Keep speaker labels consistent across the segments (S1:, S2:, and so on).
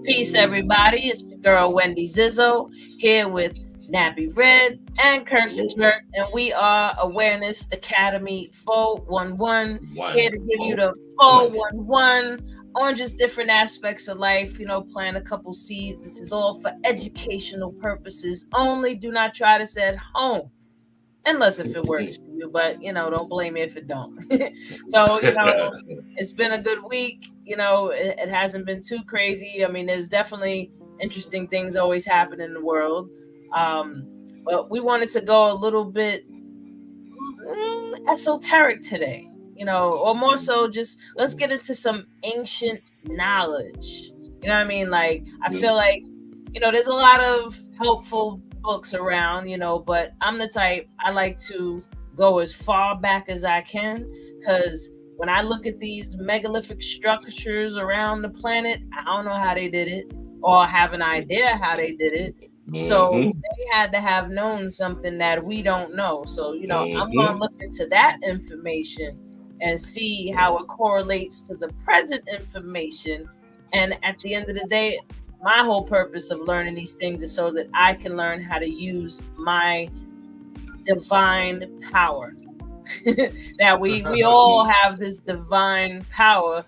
S1: Peace, everybody. It's your girl Wendy Zizzo here with Nappy Red and Kirk the Jerk, and we are Awareness Academy 411 here to give you the 411 on just different aspects of life. Plant a couple seeds. This is all for educational purposes only. Do not try this at home. Unless if it works for you, but don't blame me if it don't. So it's been a good week. It hasn't been too crazy. I mean, there's definitely interesting things always happen in the world. But we wanted to go a little bit esoteric today, or more so just let's get into some ancient knowledge. You know what I mean? Like, I feel like, there's a lot of helpful books around, but I'm the type, I like to go as far back as I can, because when I look at these megalithic structures around the planet, I don't know how they did it or have an idea how they did it. So they had to have known something that we don't know. So, I'm going to look into that information and see how it correlates to the present information. And at the end of the day, my whole purpose of learning these things is so that I can learn how to use my divine power. That we all have this divine power,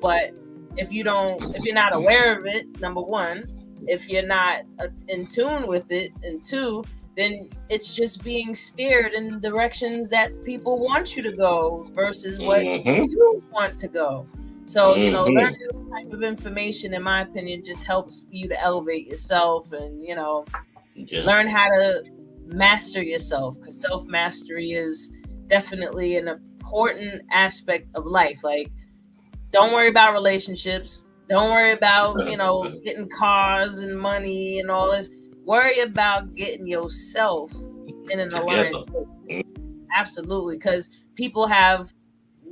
S1: but if you're not aware of it, number one, if you're not in tune with it, and two, then it's just being steered in directions that people want you to go versus what you want to go. So, learning this type of information, in my opinion, just helps you to elevate yourself and, learn how to master yourself, because self-mastery is definitely an important aspect of life. Like, don't worry about relationships. Don't worry about, getting cars and money and all this. Worry about getting yourself in an alliance. Absolutely, because people have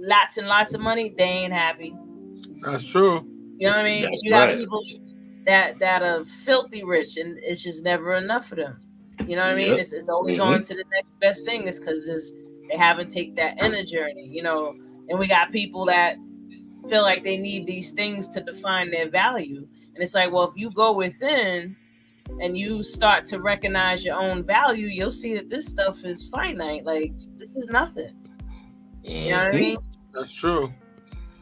S1: lots and lots of money, they ain't happy.
S2: That's true.
S1: You know what I mean?
S3: That's
S1: you got
S3: right.
S1: people that are filthy rich, and it's just never enough for them. You know what I mean? It's always on to the next best thing. It's because they haven't taken that inner journey, And we got people that feel like they need these things to define their value. And it's like, well, if you go within and you start to recognize your own value, you'll see that this stuff is finite. Like, this is nothing. You know what I mean?
S2: That's true.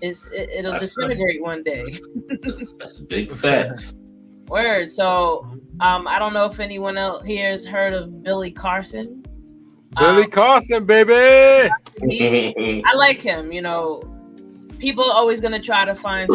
S1: It'll disintegrate one day.
S3: That's big facts.
S1: Word. So, I don't know if anyone else here has heard of Billy Carson.
S2: Billy Carson, baby.
S1: I like him. People are always going to try to find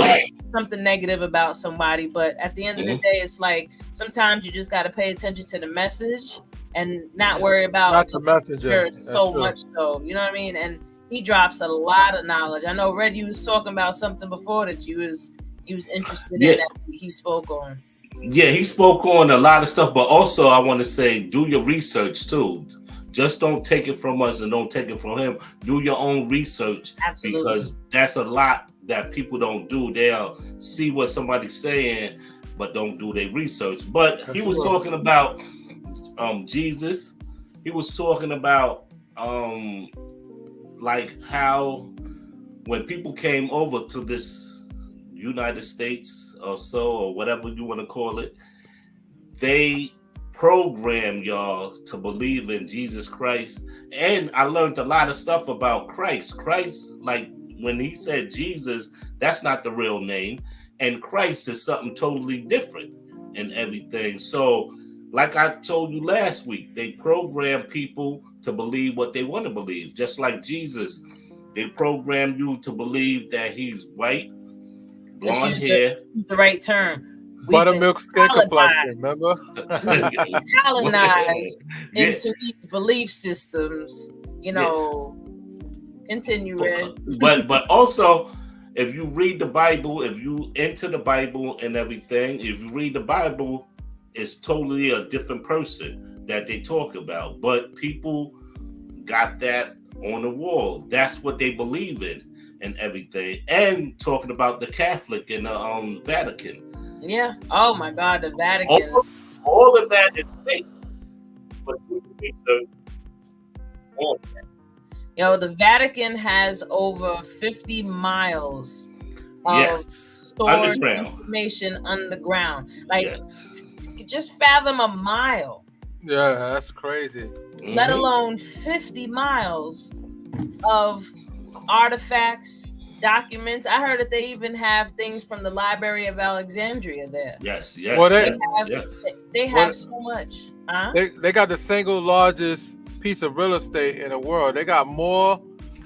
S1: something negative about somebody, but at the end of the day, it's like sometimes you just got to pay attention to the message and not worry about
S2: the messenger
S1: so much. So, you know what I mean? And he drops a lot of knowledge. I know, Red, you was talking about something before that you was interested in that he spoke on.
S3: Yeah, he spoke on a lot of stuff, but also I want to say, do your research too. Just don't take it from us and don't take it from him. Do your own research.
S1: Absolutely.
S3: Because that's a lot that people don't do. They'll see what somebody's saying, but don't do their research. But he was talking about Jesus. He was talking about like how when people came over to this United States or so, or whatever you want to call it, they program y'all to believe in Jesus Christ. And I learned a lot of stuff about Christ. Like when he said Jesus, that's not the real name, and Christ is something totally different and everything. So like I told you last week, they program people to believe what they want to believe. Just like Jesus, they program you to believe that he's white, blonde hair,
S1: the right term.
S2: Buttermilk skin complexion, remember?
S1: Colonized into these belief systems, Continue, Red.
S3: But also, if you read the Bible, if you into the Bible and everything, if you read the Bible, it's totally a different person that they talk about. But people got that on the wall. That's what they believe in and everything. And talking about the Catholic and the Vatican.
S1: Yeah. Oh my God, the Vatican.
S3: All of that is fake. But research on that.
S1: The Vatican has over 50 miles of stored
S3: Underground.
S1: information underground. Like,
S3: Yes.
S1: just fathom a mile,
S2: Yeah, that's crazy.
S1: let
S3: Mhm.
S1: alone 50 miles of artifacts, documents. I heard that they even have things from the Library of Alexandria there.
S3: Yes, yes,
S2: Well,
S1: They
S3: yes,
S1: have,
S3: yes.
S1: they have so much. Huh?
S2: They got the single largest piece of real estate in the world. They got more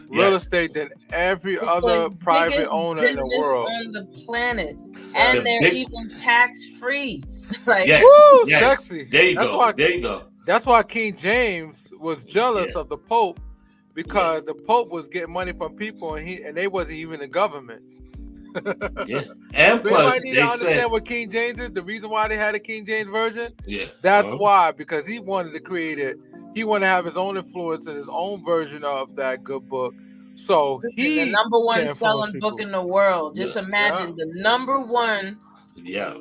S2: real
S3: Yes.
S2: estate than every
S1: It's
S2: other
S1: the
S2: private
S1: biggest
S2: owner in the
S1: business
S2: world.
S1: on the planet, and
S3: The
S1: they're
S3: big-
S1: even tax free. Like,
S3: Yes,
S2: Woo,
S3: yes.
S2: sexy.
S3: There you
S2: That's
S3: go.
S2: why-
S3: There you go.
S2: That's why King James was jealous
S3: Yeah.
S2: of the Pope, because the Pope was getting money from people and they wasn't even the government.
S3: Yeah. And
S2: They
S3: plus,
S2: might need
S3: they
S2: to understand
S3: said,
S2: what King James is. The reason why they had a King James version,
S3: yeah.
S2: that's
S3: Uh-huh.
S2: why, because he wanted to create it. He wanted to have his own influence and his own version of that good book. So
S1: listen,
S2: he
S1: the number one
S2: can influence
S1: selling
S2: people.
S1: book in the world. Just
S3: Yeah.
S1: imagine the number one
S3: Yeah.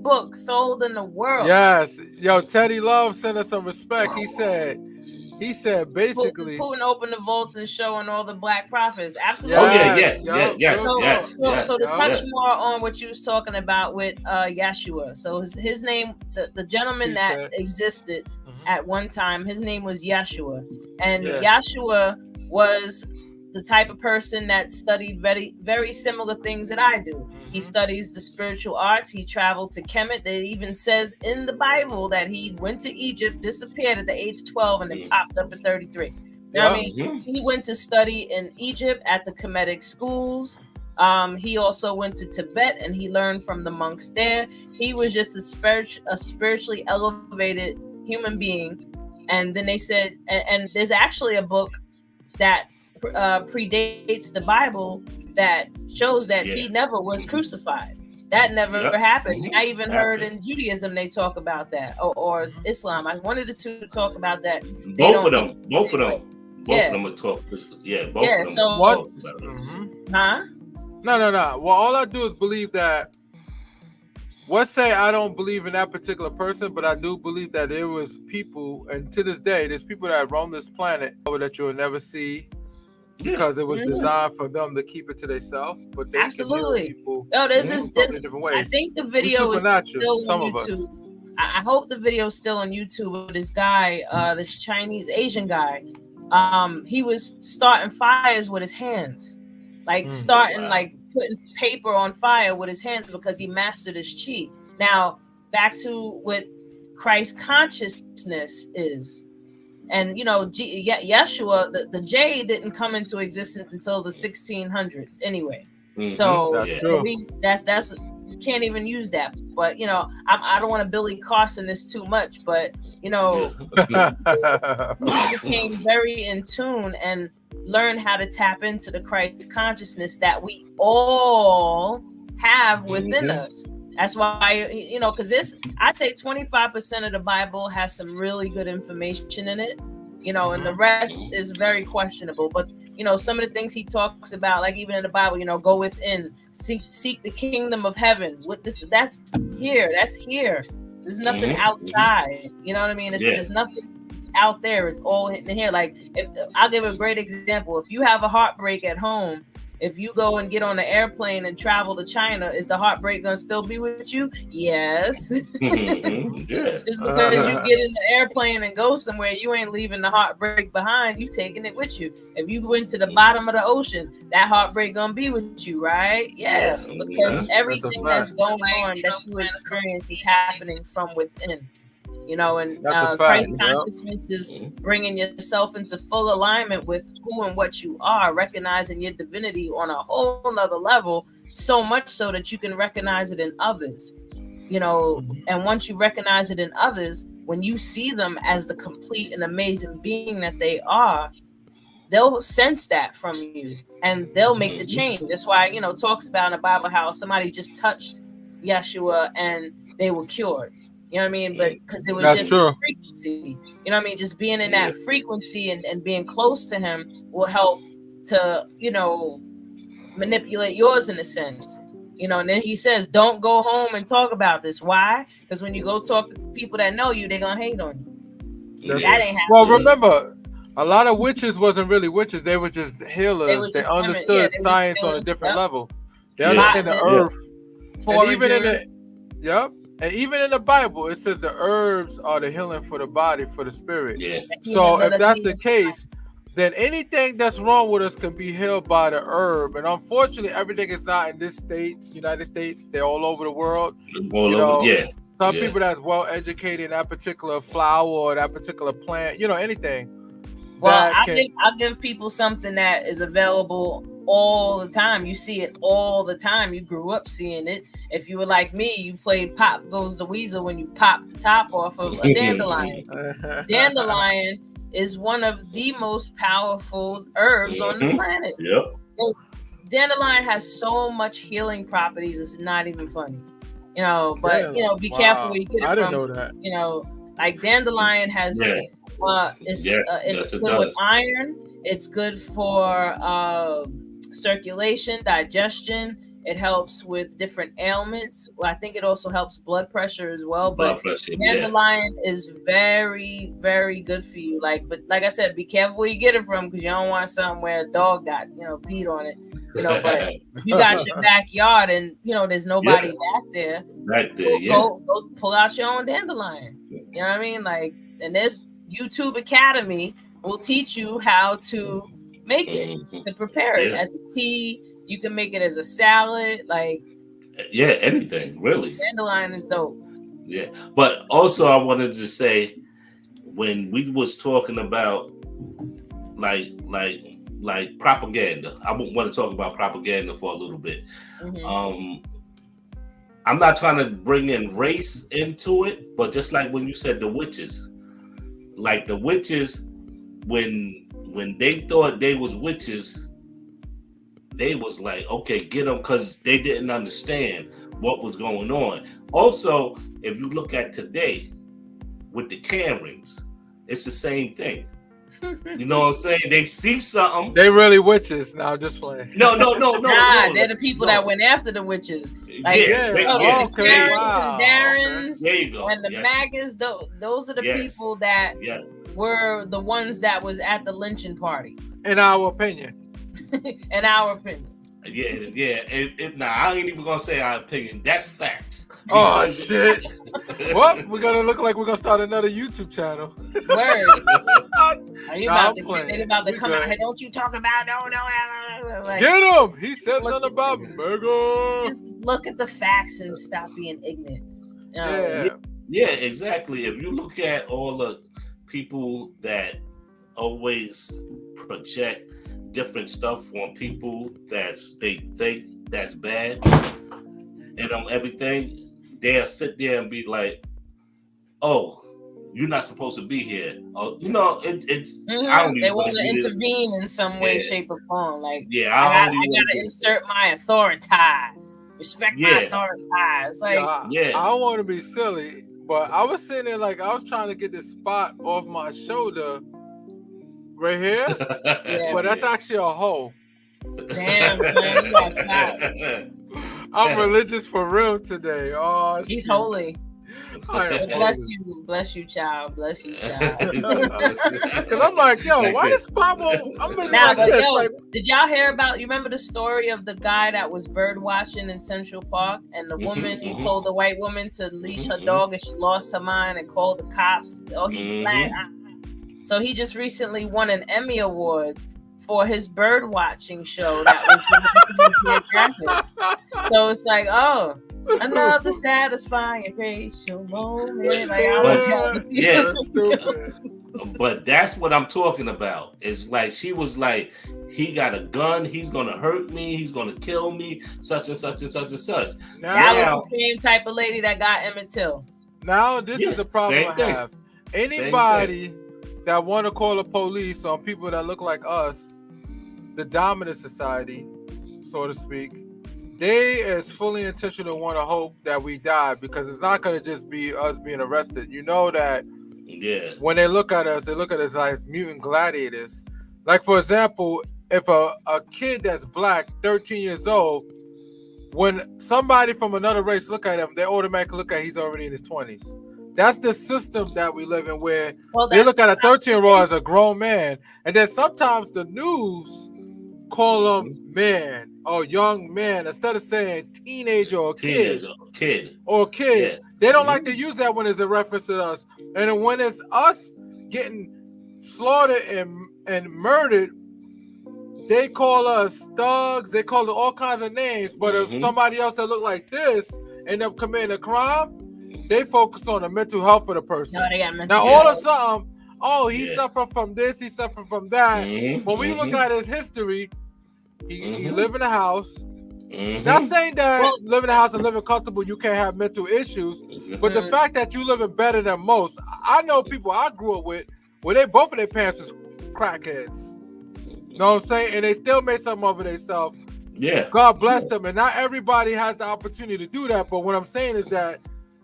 S1: book sold in the world.
S2: Yes, yo, Teddy Love sent us some respect. He said basically,
S1: Putin opened the vaults and showing all the black prophets. Absolutely.
S3: Oh yeah,
S2: Yes,
S3: yeah,
S2: yup,
S3: yes,
S1: So,
S3: yes,
S1: so,
S3: yes.
S1: so to
S2: yeah.
S1: touch more on what you was talking about with Yeshua. So his name, the gentleman
S2: He
S1: that
S2: said-
S1: existed
S2: Mhm.
S1: at one time, his name was Yeshua. And
S3: Yes.
S1: Yeshua was the type of person that studied very, very similar things that I do. He
S2: Mhm.
S1: studies the spiritual arts. He traveled to Kemet. It even says in the Bible that he went to Egypt, disappeared at the age of 12, and then popped up at 33. You know what I mean?
S3: Mhm.
S1: He went to study in Egypt at the Kemetic schools. He also went to Tibet and he learned from the monks there. He was just a spiritually elevated human being. And then they said, and there's actually a book that predates the Bible that shows that he never was crucified. That never happened. I even heard in Judaism they talk about that, or Islam. I wanted the two to talk about that.
S3: Both of them are talk. Yeah, both of them.
S1: So
S2: What?
S3: talk about it.
S2: Mhm.
S1: huh?
S2: No. Well, all I do is believe that. Let's say I don't believe in that particular person, but I do believe that there was people, and to this day, there's people that roam this planet that you'll never see because it was designed for them to keep it to themselves. But they can heal people.
S1: Oh, there's
S2: in
S1: this.
S2: different ways.
S1: I think the video is
S2: supernatural,
S1: still
S2: some
S1: on
S2: of us.
S1: YouTube. I hope the video is still on YouTube. But this guy, this Chinese Asian guy, he was starting fires with his hands, like like putting paper on fire with his hands because he mastered his chi. Now back to what Christ consciousness is. And you know, Yeshua, the J didn't come into existence until the 1600s anyway.
S3: Mhm.
S1: So
S2: That's true.
S1: That's you can't even use that. But you know, I don't want to Billy Carson this too much, but you know, he became very in tune and learned how to tap into the Christ consciousness that we all have within us. That's why, you know, because I'd say 25% of the Bible has some really good information in it, you know, and the rest is very questionable. But, you know, some of the things he talks about, like even in the Bible, you know, go within, seek the kingdom of heaven. That's here. There's nothing outside. You know what I mean? There's nothing out there. It's all hitting here. Like, I'll give a great example. If you have a heartbreak at home, if you go and get on an airplane and travel to China, is the heartbreak gonna still be with you? Yes. Just because you get in the airplane and go somewhere, you ain't leaving the heartbreak behind. You taking it with you. If you went to the bottom of the ocean, that heartbreak gonna be with you, right? Yeah. Because everything that's going on that you experience is happening from within. You know, and Christ consciousness is bringing yourself into full alignment with who and what you are, recognizing your divinity on a whole nother level, so much so that you can recognize it in others. You know, and once you recognize it in others, when you see them as the complete and amazing being that they are, they'll sense that from you and they'll make the change. That's why, you know, talks about in the Bible how somebody just touched Yeshua and they were cured. You know what I mean? But because it was just his frequency, you know what I mean? Just being in that frequency and being close to him will help to, you know, manipulate yours in a sense. You know, and then he says, don't go home and talk about this. Why? Because when you go talk to people that know you, they're gonna hate on you. That ain't happening.
S2: Well, remember, a lot of witches wasn't really witches. They were just healers. They understood science on a different level. They understand the
S1: Botanist,
S2: earth.
S1: forager.
S2: And even in the and even in the Bible, it says the herbs are the healing for the body, for the spirit.
S3: Yeah.
S2: So if that's the case, then anything that's wrong with us can be healed by the herb. And unfortunately, everything is not in this state, United States. They're all over the world. Some people that's well educated in that particular flower or that particular plant, anything.
S1: Well, I'll give people something that is available all the time. You see it all the time. You grew up seeing it. If you were like me, you played Pop Goes the Weasel when you popped the top off of a dandelion. Dandelion is one of the most powerful herbs on the planet.
S3: Yep.
S1: So dandelion has so much healing properties. It's not even funny. But be careful where you get it from.
S2: I didn't know that.
S1: Like dandelion has it's good with iron. It's good for circulation, digestion. It helps with different ailments. Well, I think it also helps blood pressure as well. But dandelion is very, very good for you. But like I said, be careful where you get it from, because you don't want something where a dog got peed on it. But you got your backyard and there's nobody back there. Go pull out your own dandelion. You know what I mean? And there's YouTube Academy will teach you how to make it, to prepare it as a tea. You can make it as a salad,
S3: anything really.
S1: Dandelion is dope.
S3: Yeah, but also I wanted to say, when we was talking about like propaganda, I want to talk about propaganda for a little bit. I'm not trying to bring in race into it, but just like when you said the witches, when they thought they was witches, they was like, okay, get them, because they didn't understand what was going on. Also, if you look at today with the Karens, it's the same thing. You know what I'm saying? They see something.
S2: They really witches. Now, just playing.
S3: No.
S1: They're the people that went after the witches.
S3: The
S1: Darrens
S3: there you go.
S1: And the Maggers, those are the people that were the ones that was at the lynching party.
S2: In our opinion.
S1: In our opinion.
S3: Yeah. I ain't even gonna say our opinion. That's facts.
S2: Oh shit! Well, we're gonna look like we're gonna start another YouTube channel.
S1: Word. Are you about to come out here? Don't you talk about no.
S2: Get him! He said something about Mega.
S1: Just look at the facts and stop being ignorant.
S3: Yeah, exactly. If you look at all the people that always project different stuff on people that they think that's bad and everything, they'll sit there and be like, "Oh, you're not supposed to be here." Oh, I don't even
S1: they want to intervene in some way, shape, or form. I gotta insert my authority. Respect my authority. It's
S2: I don't want to be silly, but I was sitting there I was trying to get this spot off my shoulder right here, but that's actually a hole.
S1: Damn, man, you got caught.
S2: I'm religious for real today. Oh,
S1: he's holy. Bless you, child. Bless you, child. Because
S2: I'm like, yo, why this spot I'm like this.
S1: Did y'all hear about? You remember the story of the guy that was bird watching in Central Park, and the woman he told the white woman to leash her dog, and she lost her mind and called the cops. Oh, he's black. So he just recently won an Emmy Award for his bird watching show that was so it's like, oh, another satisfying racial moment.
S3: That's stupid. But that's what I'm talking about. It's like she was like, he got a gun, he's gonna hurt me, he's gonna kill me, such and such and such and such.
S1: That was the same type of lady that got Emmett Till.
S2: Now this is the problem I have. Anybody that want to call the police on people that look like us, the dominant society, so to speak, they is fully intentional want to hope that we die, because it's not going to just be us being arrested. You know that when they look at us as mutant gladiators. Like, for example, if a kid that's black, 13 years old, when somebody from another race look at him, they automatically look at he's already in his 20s. That's the system that we live in, where they look at a 13-year-old as a grown man. And then sometimes the news call them man or young man instead of saying teenager or kid.
S3: Yeah.
S2: They don't like to use that when it's a reference to us. And then when it's us getting slaughtered and murdered, they call us thugs. They call it all kinds of names. But if somebody else that look like this end up committing a crime, they focus on the mental health of the person.
S1: No, they got mental
S2: now,
S1: health.
S2: all of a sudden, he suffered from this, he suffered from that. When we look at his history, he lived in a house. Not saying that living in a house and living comfortable, you can't have mental issues, but the fact that you living better than most. I know people I grew up with where both of their parents is crackheads. You know what I'm saying? And they still made something of it themselves.
S3: Yeah.
S2: God bless them. And not everybody has the opportunity to do that. But what I'm saying is that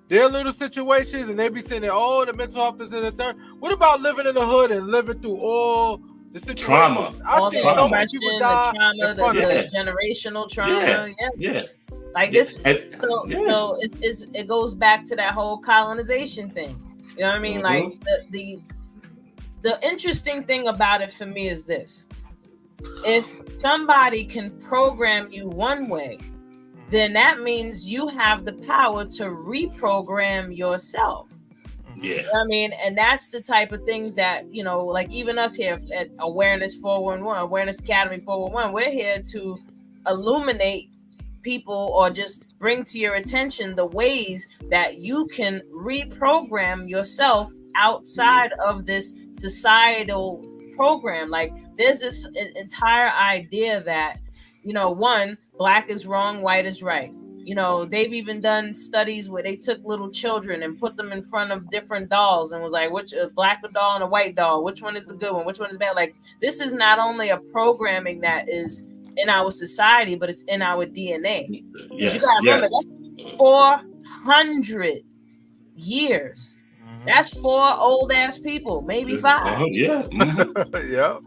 S2: there are little situations and they be saying that, the mental health is in the third. What about living in the hood and living through all the situations?
S3: Trauma.
S2: I see so many people die.
S1: The generational trauma.
S3: Yeah.
S1: Like this. So it goes back to that whole colonization thing. You know what I mean? Like the interesting thing about it for me is this. If somebody can program you one way, then that means you have the power to reprogram yourself.
S3: Yeah.
S1: You know what I mean? And that's the type of things that, like even us here at Awareness 411, Awareness Academy 411, we're here to illuminate people or just bring to your attention the ways that you can reprogram yourself outside of this societal program. Like there's this entire idea that, one, black is wrong, white is right. They've even done studies where they took little children and put them in front of different dolls and was like, which a black doll and a white doll, which one is the good one, which one is bad? Like this is not only a programming that is in our society, but it's in our DNA.
S3: Yes,
S1: you gotta remember that's 400 years. That's 4 old ass people, maybe 5.
S3: Yeah.
S2: Yeah.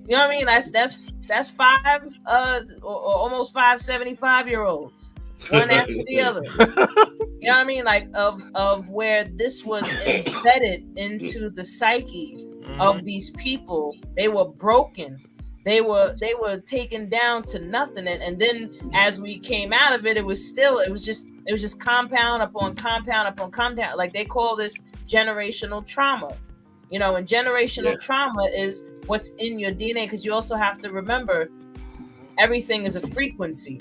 S1: You know what I mean? That's 5 or almost 5 75-year-olds, one after the other. You know what I mean? Like of where this was embedded into the psyche of these people. They were broken. They were taken down to nothing. And then as we came out of it, it was just compound upon compound upon compound. Like they call this generational trauma. And generational trauma is what's in your DNA, because you also have to remember everything is a frequency.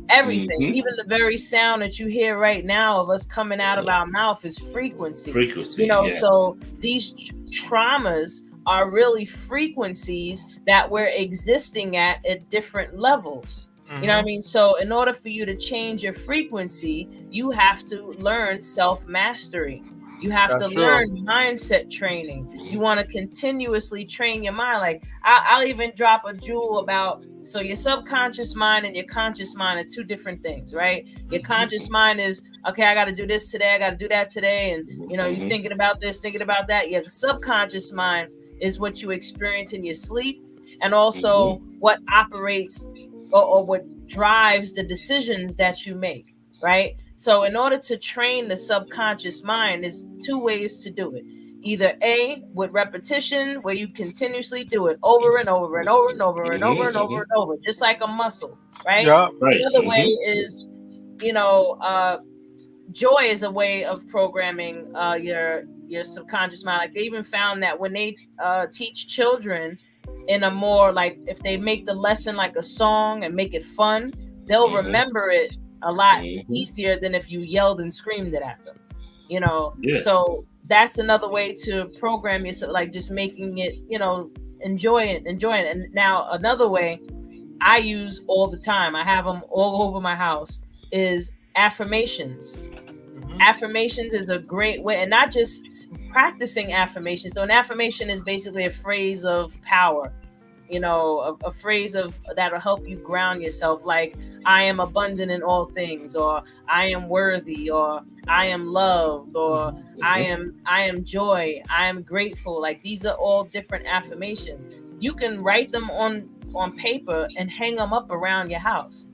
S1: Everything, even the very sound that you hear right now of us coming out of our mouth is frequency. So these traumas are really frequencies that we're existing at different levels. You know what I mean? So in order for you to change your frequency, you have to learn self-mastery. You have to learn mindset training. You want to continuously train your mind. Like I'll even drop a jewel about, so your subconscious mind and your conscious mind are 2 different things, right? Your conscious mind is, okay, I got to do this today. I got to do that today. And, you're thinking about this, thinking about that. Your subconscious mind is what you experience in your sleep, and also what operates or what drives the decisions that you make, right? So in order to train the subconscious mind, there's 2 ways to do it. Either A, with repetition, where you continuously do it over and over and over and over and over and over and over, just like a muscle, right?
S2: Yeah,
S3: right.
S1: The other way is, joy is a way of programming your subconscious mind. Like they even found that when they teach children in a more, like if they make the lesson like a song and make it fun, they'll remember it a lot easier than if you yelled and screamed it at them. So that's another way to program yourself, like just making it, enjoy it. And now another way I use all the time, I have them all over my house, is affirmations. Affirmations is a great way, and not just practicing affirmations. So an affirmation is basically a phrase of power, a phrase of that'll help you ground yourself, like I am abundant in all things, or I am worthy, or I am loved, or I am joy, I am grateful. Like these are all different affirmations. You can write them on paper and hang them up around your house,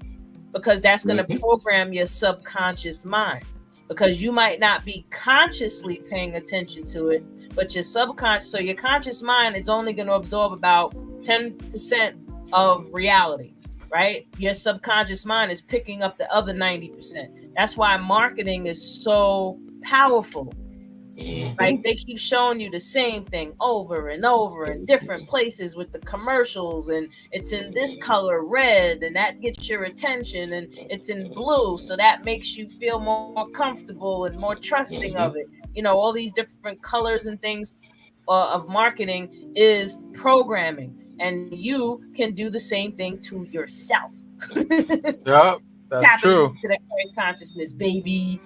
S1: because that's going to program your subconscious mind, because you might not be consciously paying attention to it, but your subconscious, so your conscious mind is only going to absorb about 10% of reality, right? Your subconscious mind is picking up the other 90%. That's why marketing is so powerful. Like they keep showing you the same thing over and over in different places with the commercials, and it's in this color red, and that gets your attention, and it's in blue, so that makes you feel more comfortable and more trusting of it. You know, all these different colors and things of marketing is programming, and you can do the same thing to yourself.
S2: Yeah, that's true.
S1: To that Christ consciousness, baby.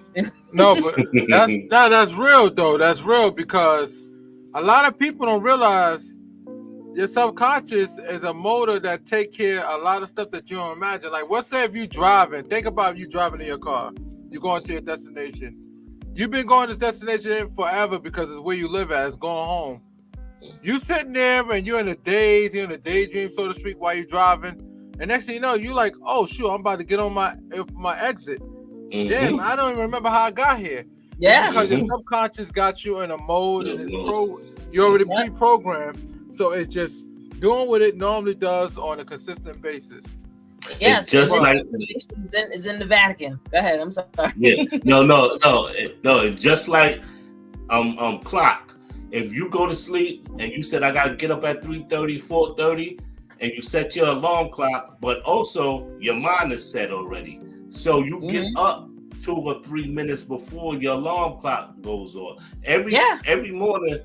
S2: No, but that's real though. That's real because a lot of people don't realize your subconscious is a motor that take care of a lot of stuff that you don't imagine. Like, let's say if you driving, think about you driving in your car, you're going to your destination. You've been going to this destination forever because it's where you live at. It's going home. You sitting there and you're in a daze, you're in a daydream, so to speak, while you're driving. And next thing you know, you're like, oh, shoot, I'm about to get on my exit. Damn, I don't even remember how I got here.
S1: Yeah.
S2: Because your subconscious got you in a mode and it's you already pre-programmed. So it's just doing what it normally does on a consistent basis.
S1: Yeah,
S3: it's just like
S1: is in the Vatican. Go ahead. I'm sorry.
S3: Yeah, no. It's just like clock. If you go to sleep and you said I gotta get up at 3:30, 4:30, and you set your alarm clock, but also your mind is set already, so you get up 2 or 3 minutes before your alarm clock goes off. Every morning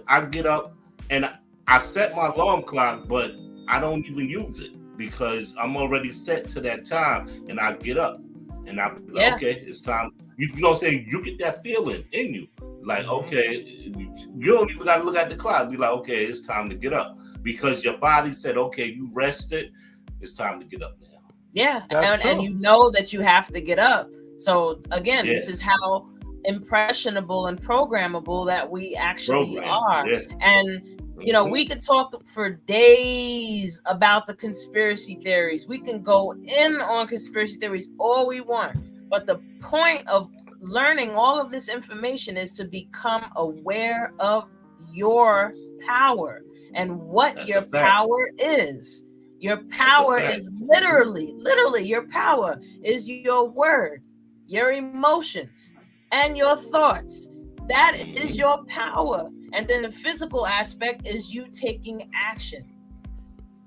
S3: I get up and I set my alarm clock, but I don't even use it because I'm already set to that time, and I get up and I be like, okay, it's time. You know what I'm saying? You get that feeling in you, like, okay, you don't even got to look at the clock. Be like, okay, it's time to get up because your body said, okay, you rested, it's time to get up now.
S1: Yeah, and you know that you have to get up. So again, this is how impressionable and programmable that we actually are. Yeah. And you know, we could talk for days about the conspiracy theories. We can go in on conspiracy theories all we want. But the point of learning all of this information is to become aware of your power and what your power is. Your power is literally your power is your word, your emotions, and your thoughts. That is your power. And then the physical aspect is you taking action.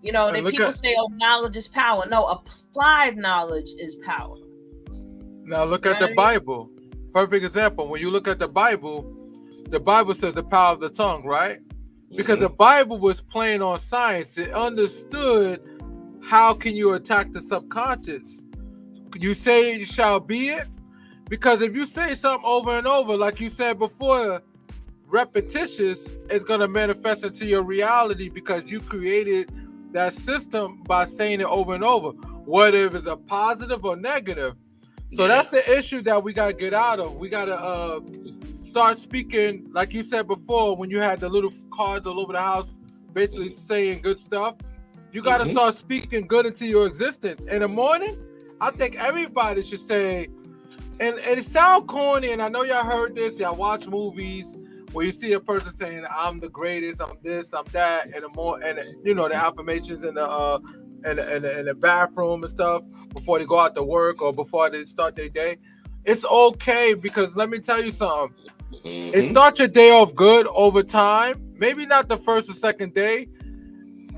S1: You know, then people say, oh, knowledge is power. No, applied knowledge is power.
S2: Now look at the Bible. Perfect example. When you look at the Bible says the power of the tongue, right? Because the Bible was playing on science. It understood how can you attack the subconscious. You say it shall be it. Because if you say something over and over, like you said before, repetitious is going to manifest into your reality because you created that system by saying it over and over, whether it's a positive or negative. So that's the issue that we got to get out of. We got to start speaking, like you said before, when you had the little cards all over the house, basically saying good stuff. You got to start speaking good into your existence. In the morning, I think everybody should say, and it sounds corny, and I know y'all heard this, y'all watch movies where you see a person saying, I'm the greatest, I'm this, I'm that, and you know, the affirmations in the bathroom and stuff before they go out to work or before they start their day. It's okay, because let me tell you something. It starts your day off good over time. Maybe not the first or second day.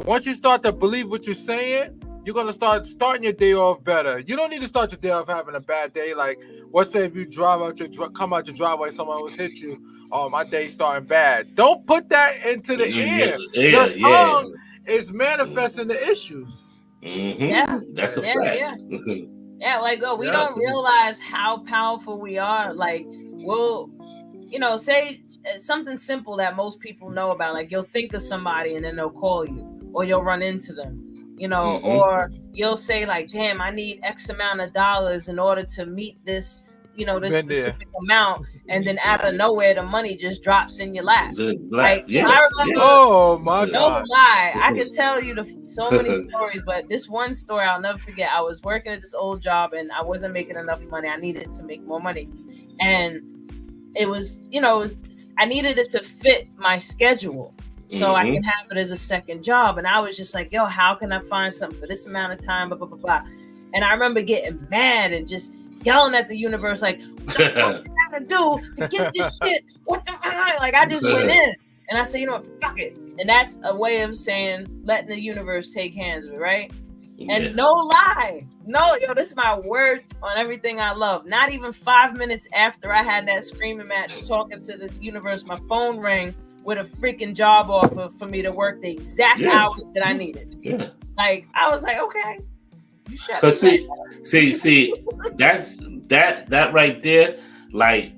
S2: Once you start to believe what you're saying, you're going to start starting your day off better. You don't need to start your day off having a bad day. Like, let's say if you come out your driveway, someone was hit you. Oh, my day's starting bad. Don't put that into the air. Your tongue is manifesting the issues.
S1: Yeah,
S3: that's a fact.
S1: Yeah, like, we don't realize how powerful we are. Like, we'll, you know, say something simple that most people know about. Like, you'll think of somebody and then they'll call you, or you'll run into them. You know, or you'll say like, damn, I need X amount of dollars in order to meet this, you know, this specific amount. And then out of nowhere, the money just drops in your lap. Like, I remember,
S2: oh my God.
S1: No lie, I can tell you so many stories, but this one story I'll never forget. I was working at this old job and I wasn't making enough money. I needed to make more money. And it was, you know, I needed it to fit my schedule. so I can have it as a second job. And I was just like, yo, how can I find something for this amount of time? Blah, blah, blah, blah. And I remember getting mad and just yelling at the universe, like, what the fuck I gotta do to get this shit? What the like? I just went in and I said, you know what, fuck it. And that's a way of saying letting the universe take hands of it, right? Yeah. And no lie, this is my word on everything I love. Not even 5 minutes after I had that screaming match talking to the universe, my phone rang with a freaking job offer for me to work the exact hours that I needed. Yeah. Like, I was like, okay.
S3: Because see, that's that right there. Like,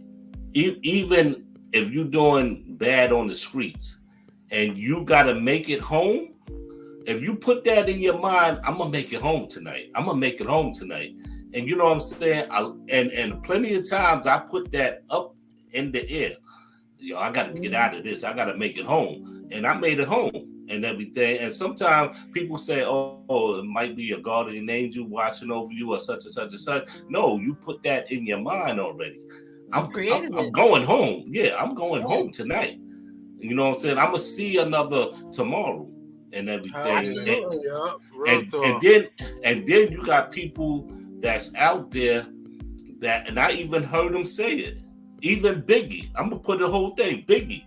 S3: even if you're doing bad on the streets and you gotta make it home, if you put that in your mind, I'm gonna make it home tonight. And you know what I'm saying? And plenty of times I put that up in the air. I gotta get out of this. I gotta make it home, and I made it home. And everything. And sometimes people say, oh, it might be a guardian angel watching over you or such and such and such. No, you put that in your mind already. I'm going home. Yeah, I'm going home tonight. You know what I'm saying? I'm going to see another tomorrow and everything.
S1: Absolutely.
S3: And then you got people that's out there that, and I even heard them say it. Even Biggie. I'm going to put the whole thing. Biggie.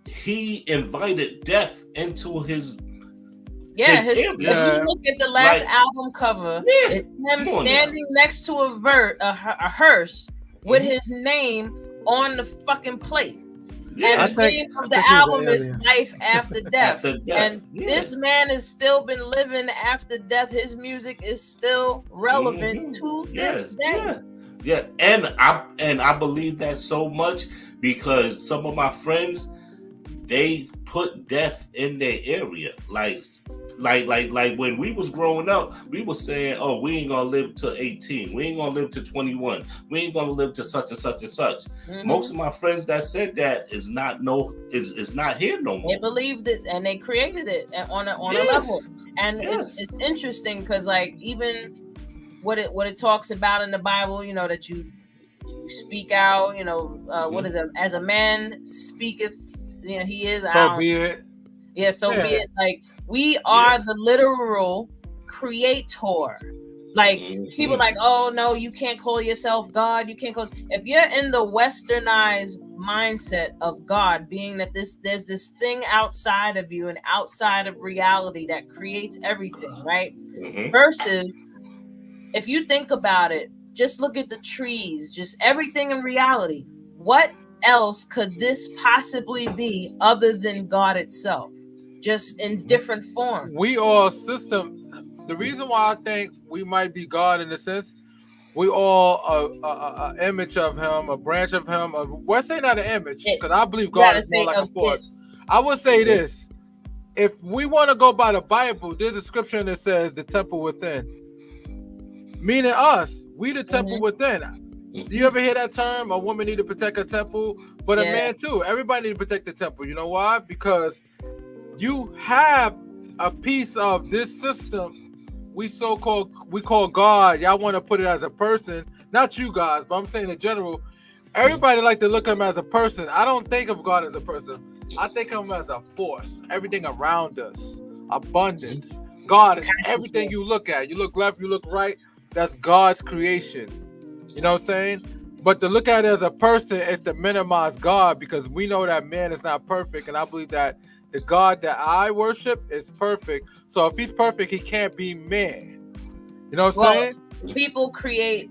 S3: He invited death into his
S1: if you look at the last album cover, it's him standing next to a hearse with his name on the fucking plate. And the name of the album is Life After Death. And this man has still been living after death. His music is still relevant to this day.
S3: Yeah, and I believe that so much because some of my friends, they put death in their area. Like when we was growing up, we was saying, oh, we ain't gonna live to 18. We ain't gonna live to 21. We ain't gonna live to such and such and such. Mm-hmm. Most of my friends that said that is not here no more.
S1: They believed it and they created it on a level. And it's interesting because like even what it talks about in the Bible, that you speak out, what is it? As a man speaketh, he is.
S2: So be it.
S1: Yeah, so be it. Like we are the literal creator. Like people like, oh no, you can't call yourself God. You can't call. If you're in the westernized mindset of God, being that there's this thing outside of you and outside of reality that creates everything, right? Versus if you think about it, just look at the trees, just everything in reality. What else could this possibly be other than God itself, just in different forms?
S2: We all systems. The reason why I think we might be God in a sense, we all a image of him, a branch of him. Let's say not an image, because I believe God is more like a force. I would say this: if we want to go by the Bible, there's a scripture that says the temple within, meaning us. We the temple within. Do you ever hear that term? A woman need to protect her temple, but a man too. Everybody need to protect the temple. You know why? Because you have a piece of this system we call God. Y'all want to put it as a person, not you guys, but I'm saying in general. Everybody like to look at him as a person. I don't think of God as a person. I think of him as a force. Everything around us, abundance. God is everything you look at. You look left, you look right. That's God's creation. You know what I'm saying? But to look at it as a person is to minimize God, because we know that man is not perfect. And I believe that the God that I worship is perfect. So if he's perfect, he can't be man. You know what I'm saying?
S1: People create,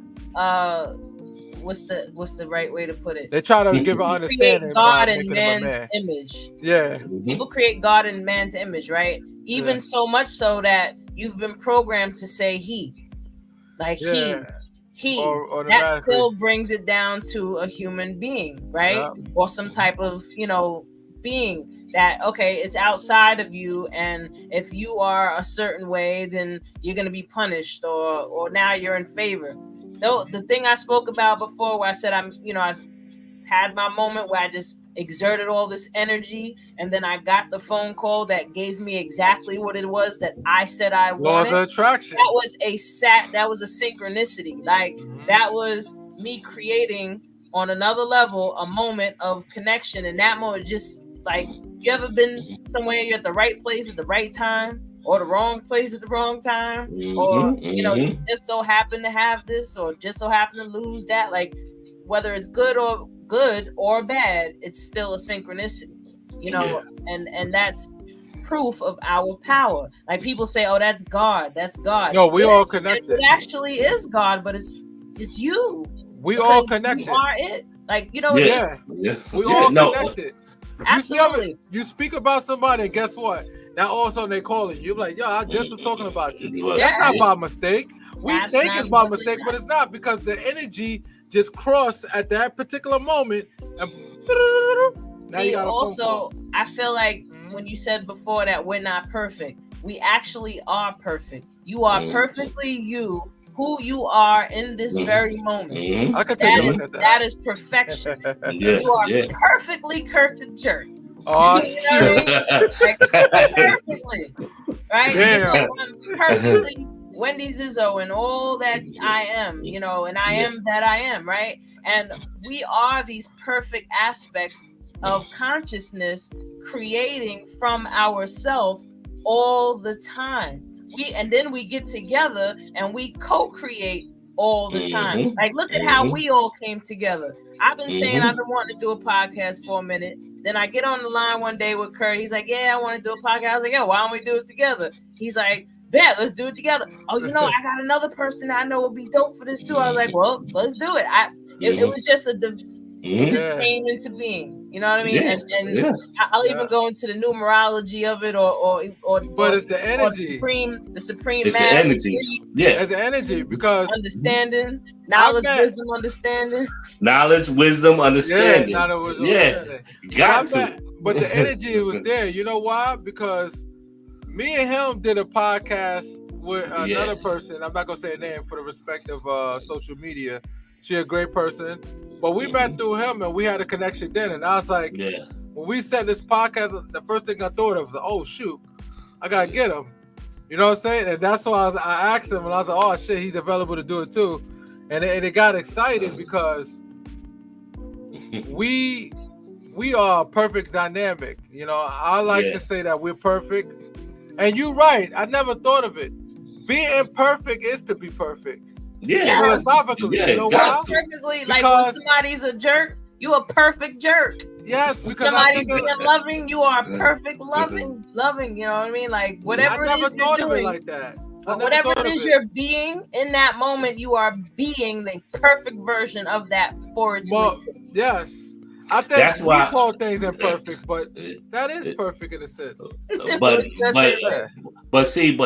S1: what's the right way to put it?
S2: They try to give an understanding.
S1: God in man's image.
S2: Yeah.
S1: People create God in man's image, right? Even so much so that you've been programmed to say he. Like he that still brings it down to a human being, right? Or some type of being that it's outside of you, and if you are a certain way, then you're going to be punished, or now you're in favor. Though the thing I spoke about before, where I said I had my moment where I just exerted all this energy, and then I got the phone call that gave me exactly what it was that I said I wanted.
S2: Laws of attraction.
S1: That was a synchronicity. Like that was me creating on another level a moment of connection, and that moment just like You ever been somewhere you're at the right place at the right time, or the wrong place at the wrong time, or you just so happen to have this, or just so happen to lose that? Like, whether it's good or bad, it's still a synchronicity, and that's proof of our power. Like, people say, "Oh, that's God. That's God."
S2: No, we all connected.
S1: It actually is God, but it's you.
S2: We all connected.
S1: You are it. Like, we
S2: all connected.
S1: Absolutely.
S2: You speak about somebody, and guess what? Now all of a sudden they calling you. You're like, yo, I just was talking about you. That's not by mistake. We think it's by mistake, but it's not, because the energy just crossed at that particular moment. And
S1: see, also, I feel like when you said before that we're not perfect, we actually are perfect. You are perfectly you, who you are in this very moment.
S2: I can take a look at that.
S1: That is perfection. You are perfectly Kirk the Jerk.
S2: Oh, shit.
S1: Like, perfectly. Right? Just like I'm perfectly Wendy Zizzo and all that I am, and I am that I am, right? And we are these perfect aspects of consciousness creating from ourselves all the time. And then we get together and we co-create all the time. Like, look at how we all came together. I've been saying I've been wanting to do a podcast for a minute. Then I get on the line one day with Kurt. He's like, yeah, I want to do a podcast. I was like, yeah, why don't we do it together? He's like, bet, let's do it together. Oh, I got another person I know would be dope for this too. I was like, well, let's do it. It was just it just came into being. You know what I mean? And I'll even go into the numerology of it, or
S2: but it's the energy,
S1: the supreme.
S3: It's the energy.
S2: It's the energy, because
S1: understanding, knowledge, wisdom, understanding.
S3: Knowledge, wisdom, understanding. Got to.
S2: But the energy was there. You know why? Because me and him did a podcast with another person. I'm not gonna say a name for the respect of social media. She's a great person. But we met through him, and we had a connection then. And I was like, when we set this podcast, the first thing I thought of was, oh, shoot, I got to get him. You know what I'm saying? And that's why I asked him, and I was like, oh, shit, he's available to do it too. And it got excited because we are a perfect dynamic. I like to say that we're perfect. And you're right. I never thought of it. Being imperfect is to be perfect.
S3: Yeah,
S2: philosophically, you know why?
S1: Perfectly, like when somebody's a jerk, you a perfect jerk.
S2: Yes, because
S1: somebody's being loving, you are perfect loving. You know what I mean? Like, whatever
S2: I never
S1: it is
S2: thought
S1: you're
S2: of
S1: doing,
S2: it like that.
S1: Whatever it is you're being in that moment, you are being the perfect version of that for its reason.
S2: Yes. I think
S3: that's why
S2: we call things imperfect, but that is perfect in a sense.
S3: But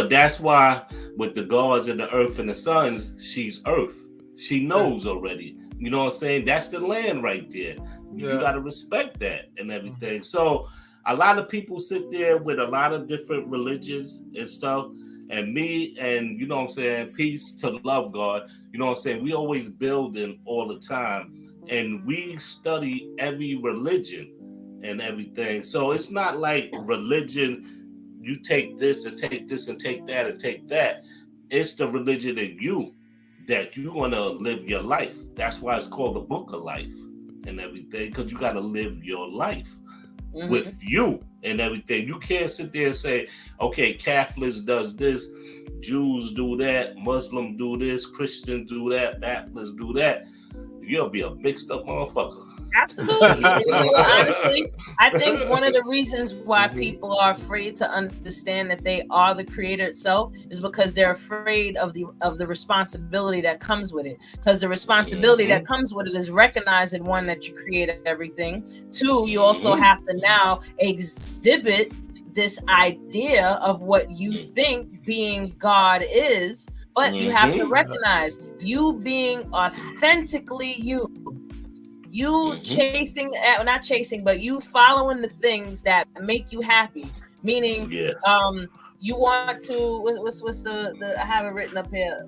S3: that's why with the gods and the earth and the suns, she's earth. She knows already. You know what I'm saying? That's the land right there. You got to respect that and everything. So a lot of people sit there with a lot of different religions and stuff. And me and, you know what I'm saying, peace to love God. You know what I'm saying? We always building all the time. And we study every religion and everything. So it's not like religion, you take this and take this and take that and take that. It's the religion in you that you want to live your life. That's why it's called the book of life and everything, because you got to live your life with you and everything. You can't sit there and say, okay, Catholics does this, Jews do that, Muslim do this, Christians do that, Baptists do that. You'll be a mixed up motherfucker.
S1: Absolutely. Honestly, I think one of the reasons why people are afraid to understand that they are the creator itself is because they're afraid of the responsibility that comes with it. Because the responsibility that comes with it is recognizing, one, that you created everything. Two, you also have to now exhibit this idea of what you think being God is. But you have to recognize you being authentically you. You chasing, not chasing, but you following the things that make you happy. Meaning, you want to, what's the I have it written up here.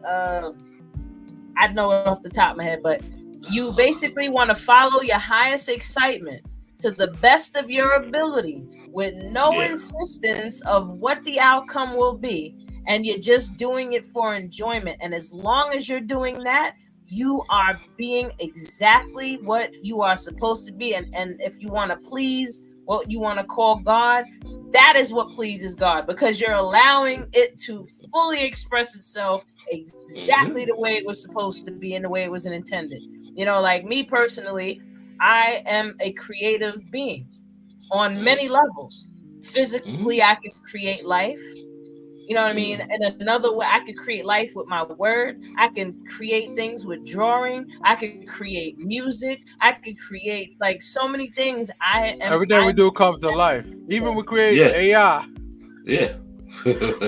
S1: I know it off the top of my head, but you basically want to follow your highest excitement to the best of your ability with no insistence of what the outcome will be. And you're just doing it for enjoyment. And as long as you're doing that, you are being exactly what you are supposed to be. And if you want to please what you want to call God, that is what pleases God, because you're allowing it to fully express itself exactly the way it was supposed to be and the way it was intended. You know, like me personally, I am a creative being on many levels. Physically, I can create life. You know what I mean? And another way, I could create life with my word. I can create things with drawing. I could create music. I could create like so many things.
S2: Everything we do comes to life. Even we create AI.
S3: Yeah.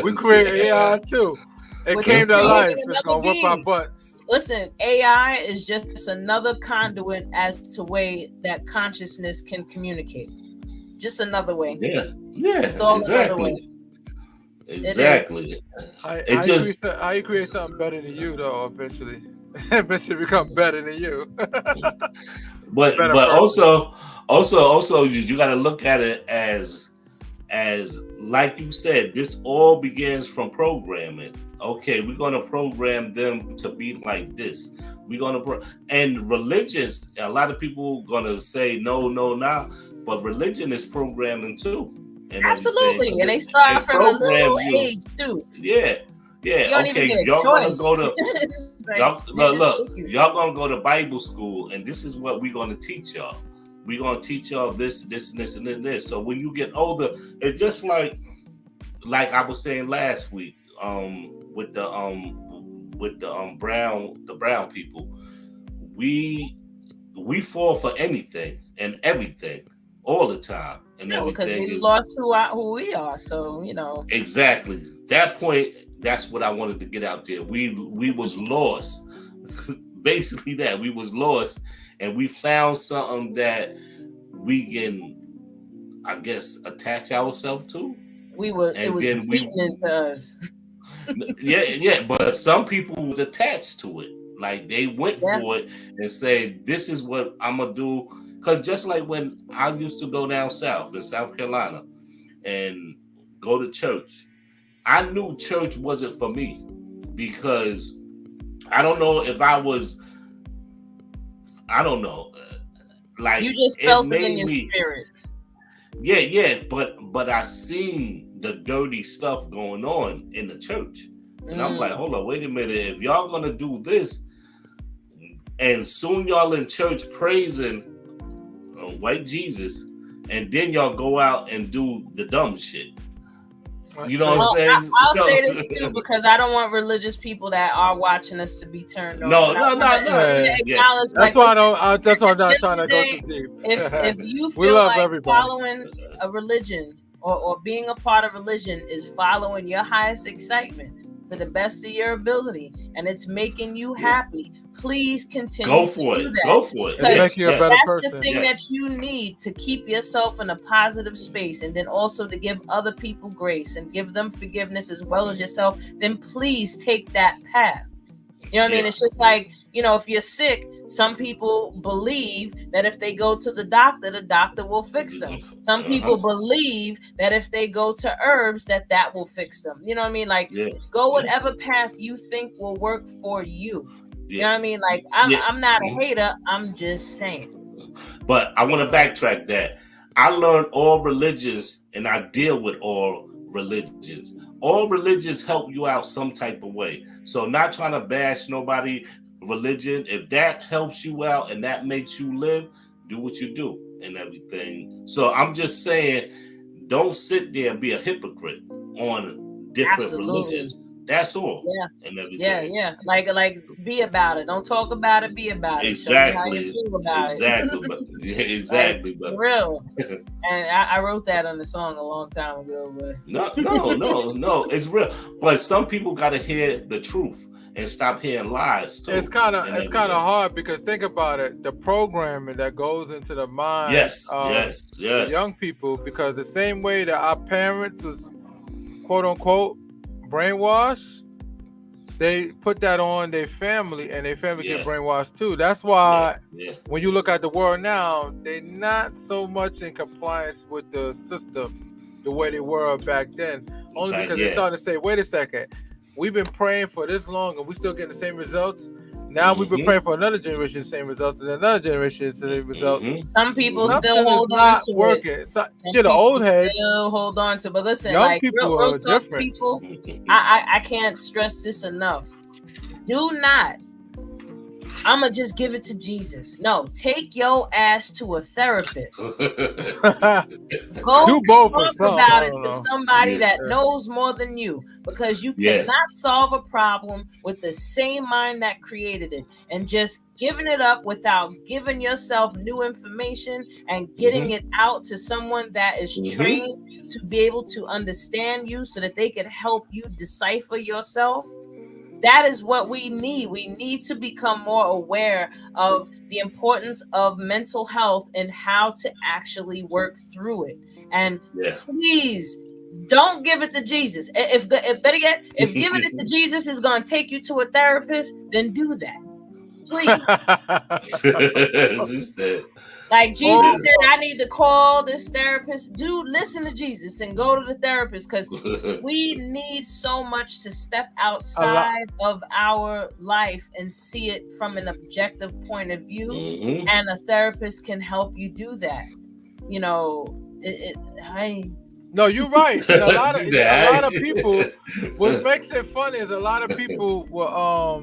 S2: We create AI too. It came to life. It's gonna whip our butts.
S1: Listen, AI is just another conduit as to way that consciousness can communicate. Just another way.
S3: Yeah. It's all exactly. Exactly.
S2: How you create something better than you though? Eventually, eventually become better than you.
S3: but also you got to look at it as like you said, this all begins from programming. Okay, we're gonna program them to be like this. We're gonna and religions. A lot of people gonna say no, now, but religion is programming too.
S1: Absolutely, and they start from a little age too.
S3: Yeah. Okay, y'all gonna go to y'all gonna go to Bible school, and this is what we're gonna teach y'all. We're gonna teach y'all this, and this. So when you get older, it's just like I was saying last week, with the brown people, we fall for anything and everything all the time.
S1: No, because we lost who we are. So, you know.
S3: Exactly. That point, that's what I wanted to get out there. We was lost. Basically that. We was lost, and we found something that we can, I guess, attach ourselves to.
S1: It was beaten into us.
S3: yeah, but some people was attached to it. Like they went for it and said, this is what I'm gonna do. Because just like when I used to go down south in South Carolina and go to church, I knew church wasn't for me, because I don't know if I don't know. Like
S1: you just felt it in your spirit.
S3: Yeah, but I seen the dirty stuff going on in the church. And I'm like, hold on, wait a minute. If y'all gonna do this, and soon y'all in church praising white Jesus, and then y'all go out and do the dumb shit. You know what I'm saying?
S1: I'll say this too, because I don't want religious people that are watching us to be turned on.
S3: No.
S2: That's why I'm not trying to go too deep.
S1: If you feel like following a religion or being a part of religion is following your highest excitement to the best of your ability, and it's making you happy, please continue
S3: Go for it.
S2: It'll make you a better person.
S1: That's the thing that you need to keep yourself in a positive space, and then also to give other people grace and give them forgiveness as well as yourself. Then please take that path. You know what I mean? It's just like, you know, if you're sick, some people believe that if they go to the doctor will fix them. Some people believe that if they go to herbs, that will fix them. You know what I mean? Like, go whatever path you think will work for you. You know what I mean? Like, I'm not a hater. I'm just saying.
S3: But I want to backtrack that. I learned all religions, and I deal with all religions. All religions help you out some type of way. So not trying to bash nobody religion. If that helps you out and that makes you live, do what you do and everything. So I'm just saying, don't sit there and be a hypocrite on different religions. That's all.
S1: Yeah.
S3: And everything.
S1: Yeah. Like be about it. Don't talk about it. Be about it.
S3: Exactly.
S1: Exactly.
S3: But
S1: for real. And I wrote that on the song a long time ago. But
S3: no. It's real. But some people got to hear the truth and stop hearing lies too.
S2: It's kind of hard, because think about it, the programming that goes into the mind of young people, because the same way that our parents was quote unquote brainwashed, they put that on their family, and their family get brainwashed too. That's why when you look at the world now, they're not so much in compliance with the system the way they were back then, only because they're starting to say, wait a second, we've been praying for this long and we still getting the same results. Now we've been praying for another generation, same results, and another generation, same results.
S1: Some people
S2: Something
S1: still hold on to
S2: working.
S1: it.
S2: So, the old heads
S1: still hold on to. But listen,
S2: young
S1: like
S2: people
S1: real
S2: are
S1: talk
S2: different.
S1: people, I can't stress this enough. Do not. I'ma just give it to Jesus. No, take your ass to a therapist. Go
S2: Do both
S1: talk about it to somebody that knows more than you, because you cannot solve a problem with the same mind that created it, and just giving it up without giving yourself new information and getting it out to someone that is trained to be able to understand you so that they can help you decipher yourself. That is what we need. We need to become more aware of the importance of mental health and how to actually work through it. And please don't give it to Jesus. If better yet, if giving it to Jesus is going to take you to a therapist, then do that. Please.
S3: As you said.
S1: Like Jesus said, I need to call this therapist. Dude, listen to Jesus and go to the therapist, because we need so much to step outside of our life and see it from an objective point of view. And a therapist can help you do that. You know,
S2: No, you're right. And a lot of people, what makes it funny is a lot of people will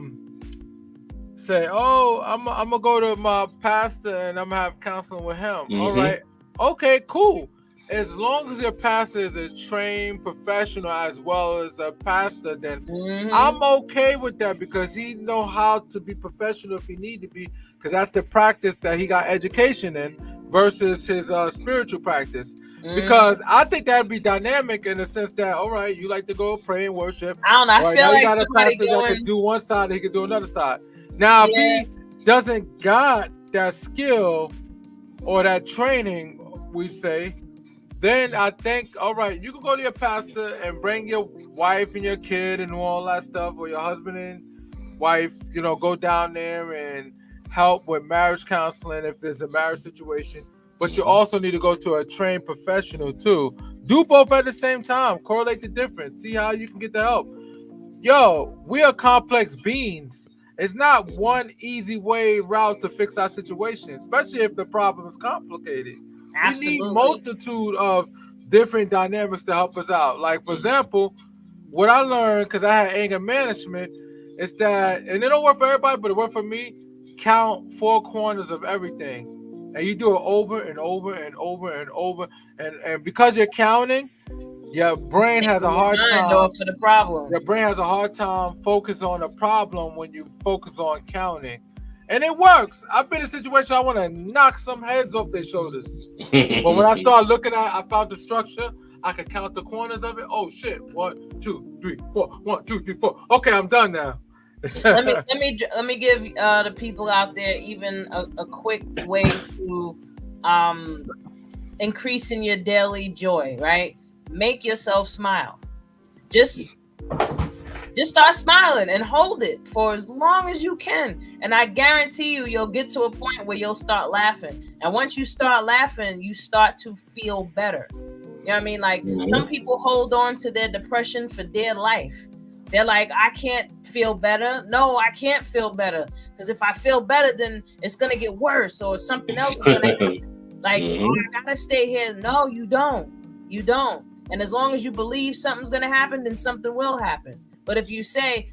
S2: say, oh, I'm gonna go to my pastor and I'm gonna have counseling with him. All right, okay, cool. As long as your pastor is a trained professional as well as a pastor, then I'm okay with that, because he know how to be professional if he need to be, because that's the practice that he got education in versus his spiritual practice. Because I think that'd be dynamic in the sense that, all right, you like to go pray and worship.
S1: I don't know. I feel like somebody
S2: that could do one side, he could do another side. Now, if he doesn't got that skill or that training, we say, then I think, all right, you can go to your pastor and bring your wife and your kid and all that stuff, or your husband and wife, you know, go down there and help with marriage counseling if there's a marriage situation. But you also need to go to a trained professional too. Do both at the same time. Correlate the difference. See how you can get the help. Yo, we are complex beings. It's not one easy route to fix our situation, especially if the problem is complicated.
S1: Absolutely.
S2: We need multitude of different dynamics to help us out. Like, for example, what I learned, because I had anger management, is that, and it don't work for everybody, but it worked for me, count 4 corners of everything. And you do it over and over and over and over. And because you're counting, your brain has a hard time
S1: for the problem.
S2: Your brain has a hard time focus on the problem when you focus on counting. And it works. I've been in a situation I want to knock some heads off their shoulders. But when I started looking at it, I found the structure. I could count the corners of it. Oh shit. 1, 2, 3, 4. 1, 2, 3, 4. Okay, I'm done now.
S1: let me give the people out there even a quick way to increase in your daily joy, right? Make yourself smile. Just start smiling and hold it for as long as you can. And I guarantee you'll get to a point where you'll start laughing. And once you start laughing, you start to feel better. You know what I mean? Like some people hold on to their depression for dear life. They're like, I can't feel better. No, I can't feel better. Because if I feel better, then it's going to get worse, or something else is going to happen. Like, oh, I got to stay here. No, you don't. You don't. And as long as you believe something's going to happen, then something will happen. But if you say,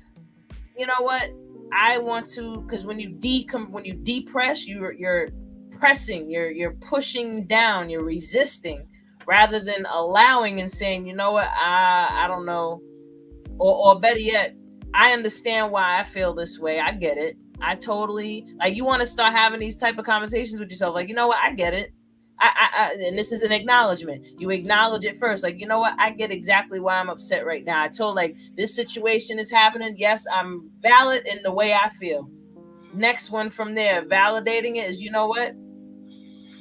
S1: you know what, I want to, because when you depress, you're pressing, you're pushing down, you're resisting, rather than allowing and saying, you know what, I don't know. Or better yet, I understand why I feel this way. I get it. I totally, like, you want to start having these type of conversations with yourself. Like, you know what? I get it. And this is an acknowledgement. You acknowledge it first. Like, you know what? I get exactly why I'm upset right now. I told, like, this situation is happening. Yes, I'm valid in the way I feel. Next one from there, validating it is, you know what?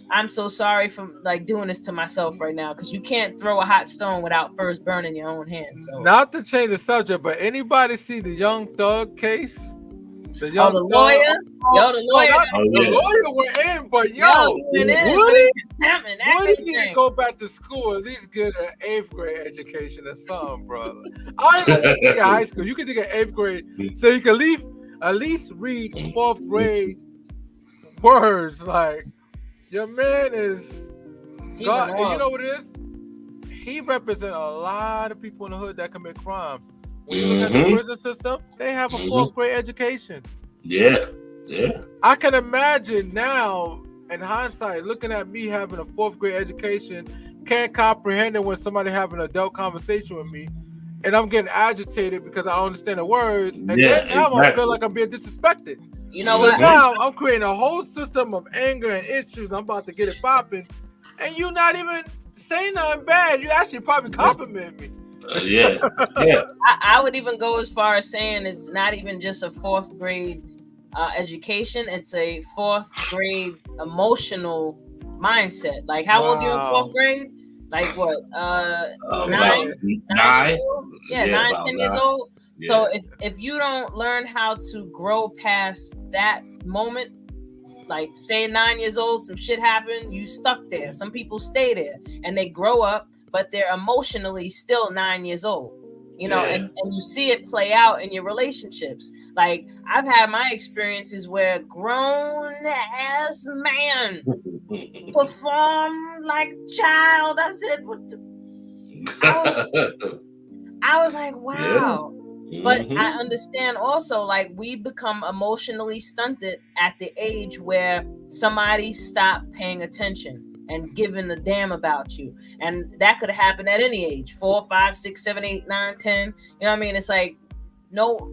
S1: I'm so sorry for like doing this to myself right now, because you can't throw a hot stone without first burning your own hand. So
S2: not to change the subject, but anybody see the Young Thug case?
S1: The lawyer?
S2: The lawyer went in, but Woody need to go back to school, at least get an 8th grade education or something, brother. I don't even think in high school. You can take an 8th grade so you can leave. At least read 4th grade words. Like, your man is God, and you know what it is? He represents a lot of people in the hood that commit crime. When you look at the prison system, they have a 4th grade education.
S3: Yeah.
S2: I can imagine now, in hindsight, looking at me having a 4th grade education, can't comprehend it when somebody having an adult conversation with me, and I'm getting agitated because I don't understand the words, and then now I feel like I'm being disrespected.
S1: You know
S2: so
S1: what?
S2: Now I'm creating a whole system of anger and issues. I'm about to get it popping, and you not even saying nothing bad. You actually probably compliment me.
S3: Yeah.
S1: I would even go as far as saying it's not even just a 4th grade education. It's a 4th grade emotional mindset. Like, how old are you in 4th grade? Like what? 9? Yeah, 9, 10 years old. Yeah. So if you don't learn how to grow past that moment, like say at 9 years old, some shit happened, you stuck there. Some people stay there and they grow up, but they're emotionally still 9 years old. You know, and you see it play out in your relationships. Like, I've had my experiences where grown ass man performed like a child. I said, what the? I was like, wow. Yeah. But I understand also, like, we become emotionally stunted at the age where somebody stopped paying attention and giving a damn about you. And that could happen at any age, 4, 5, 6, 7, 8, 9, 10. You know what I mean? It's like, no,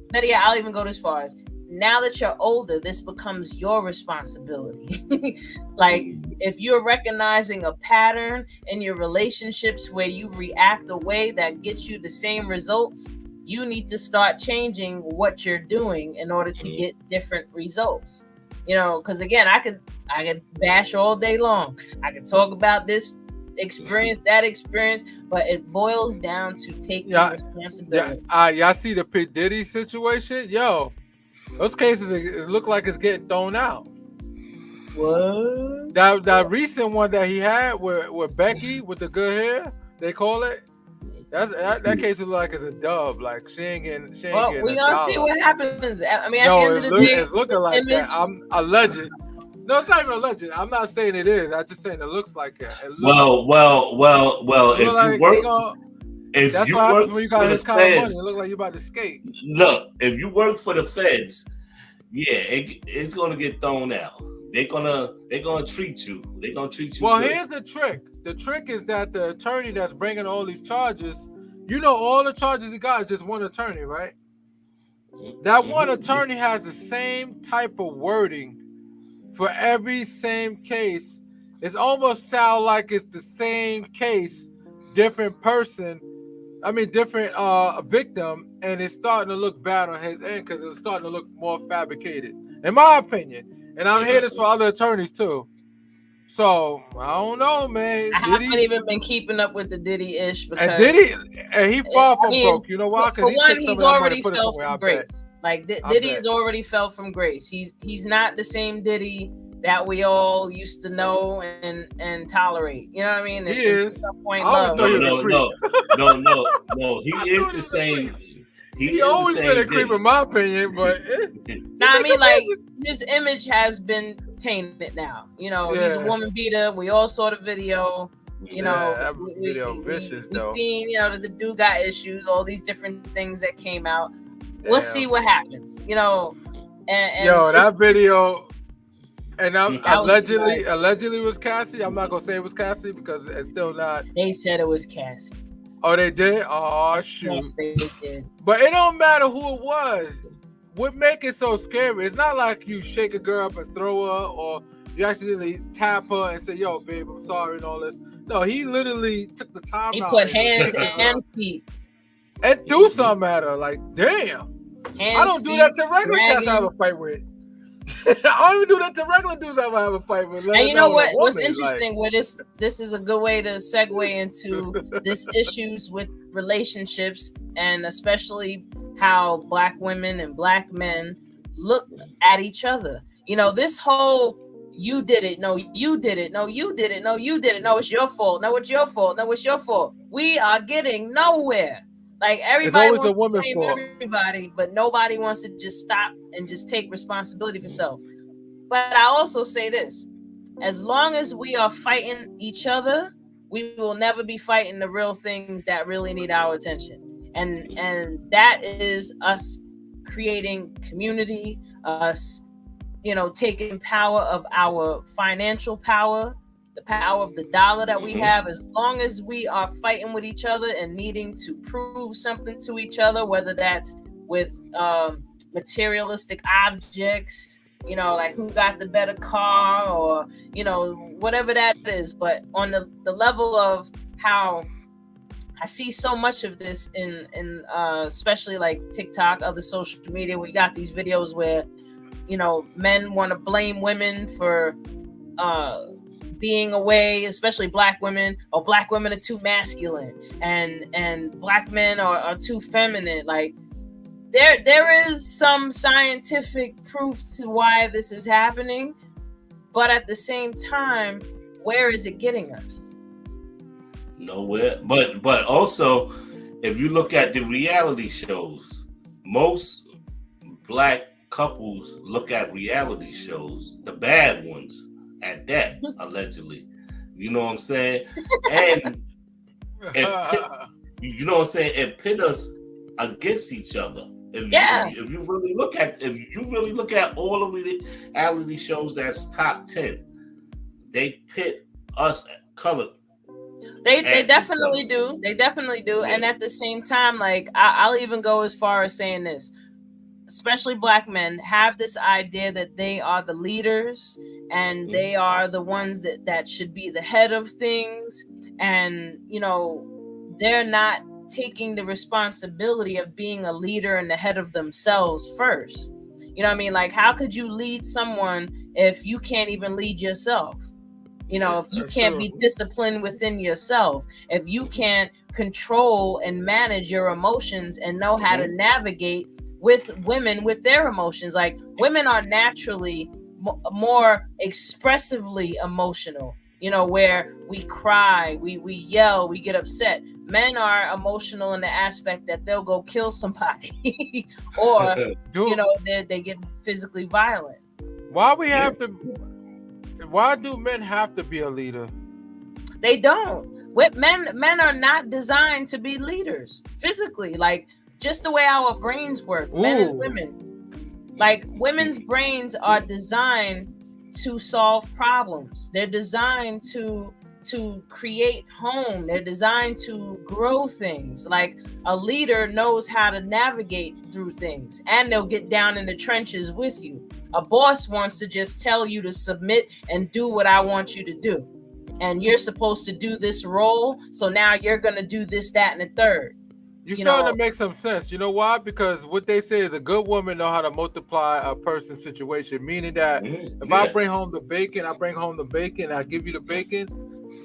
S1: better yet, I'll even go this far as, now that you're older, this becomes your responsibility. Like, if you're recognizing a pattern in your relationships where you react a way that gets you the same results, you need to start changing what you're doing in order to get different results. You know, because again, I could bash all day long. I could talk about this experience, that experience, but it boils down to taking responsibility.
S2: Y'all see the P. Diddy situation? Yo, those cases, it look like it's getting thrown out.
S1: What?
S2: That recent one that he had with Becky with the good hair, they call it. That case look like it's a dub. Like, she ain't getting.
S1: Well, we gonna see what happens. I mean, at the end of the day,
S2: it's looking like image. That. I'm alleged. No, it's not even alleged. I'm not saying it is. I'm just saying it looks like it.
S3: Well. If you work
S2: when you got his kind of money, it looks like you're about to skate.
S3: Look, if you work for the feds, it's gonna get thrown out. They're gonna treat you. They're gonna treat you.
S2: Well,
S3: good.
S2: Here's the trick. The trick is that the attorney that's bringing all these charges, all the charges he got is just one attorney, right? That one attorney has the same type of wording for every same case. It's almost sound like it's the same case, different person. I mean, different victim, and it's starting to look bad on his end because it's starting to look more fabricated, in my opinion. And I'm hearing this for other attorneys too. So I don't know, man.
S1: I haven't even been keeping up with the Diddy-ish because
S2: he far from broke. You know why?
S1: Because he's already fell from grace. Like Diddy's already fell from grace. He's not the same Diddy that we all used to know and tolerate. You know what I mean?
S2: He is.
S1: At some point,
S3: no. He is the same.
S2: He always been a creep, in my opinion, but
S1: I mean, like, his image has been tainted now. He's a woman beater. We all saw the video.
S2: That video vicious though.
S1: We've seen, the dude got issues, all these different things that came out. Damn. We'll see what happens. And
S2: that video. And allegedly was Cassie. I'm not gonna say it was Cassie because it's still not.
S1: They said it was Cassie.
S2: Oh, they did? Oh, shoot.
S1: Yes, they did.
S2: But it don't matter who it was. What make it so scary? It's not like you shake a girl up and throw her, or you accidentally tap her and say, "Yo, babe, I'm sorry," and all this. No, he literally took the time.
S1: He put hands and feet
S2: and threw something at her. Like, damn. I don't do that to regular cats I have a fight with. I don't even do that to regular dudes I have a fight with.
S1: And you know what? What's interesting with this is a good way to segue into this issues with relationships, and especially how Black women and Black men look at each other. This whole you did it, no, you did it, no, you did it, no, you did it, no, it's your fault, no, it's your fault, no, it's your fault. We are getting nowhere. Like everybody
S2: always
S1: wants
S2: a woman
S1: to blame
S2: fault.
S1: everybody, but nobody wants to just stop and just take responsibility for self. But I also say this: as long as we are fighting each other, we will never be fighting the real things that really need our attention. And that is us creating community, us, taking power of our financial power, the power of the dollar that we have. As long as we are fighting with each other and needing to prove something to each other, whether that's with materialistic objects, like who got the better car, or whatever that is. But on the level of how I see so much of this in especially like TikTok, other social media, where you got these videos where men want to blame women for being away, especially black women, or black women are too masculine, and black men are too feminine. Like there is some scientific proof to why this is happening, but at the same time, where is it getting us?
S3: Nowhere. But also, if you look at the reality shows, most black couples look at reality shows, the bad ones at that, allegedly. You know what I'm saying? And you know what I'm saying? It pit us against each other. If you really look at all of the reality shows that's top 10, they pit us colored.
S1: They definitely do. They definitely do. Yeah. And at the same time, like I'll even go as far as saying this: especially black men have this idea that they are the leaders and they are the ones that should be the head of things, and they're not taking the responsibility of being a leader and the head of themselves first. You know what I mean? Like, how could you lead someone if you can't even lead yourself? If you can't be disciplined within yourself, if you can't control and manage your emotions and know how to navigate with women with their emotions. Like, women are naturally more expressively emotional, where we cry, we yell, we get upset. Men are emotional in the aspect that they'll go kill somebody or they get physically violent.
S2: Why do men have to be a leader?
S1: They don't. Men are not designed to be leaders physically, like just the way our brains work. Men and women. Like, women's brains are designed to solve problems. They're designed to create home. They're designed to grow things. Like, a leader knows how to navigate through things, and they'll get down in the trenches with you. A boss wants to just tell you to submit and do what I want you to do. And you're supposed to do this role, so now you're going to do this, that, and the third.
S2: You're starting to make some sense. You know why? Because what they say is a good woman know how to multiply a person's situation. Meaning that if I bring home the bacon, I give you the bacon,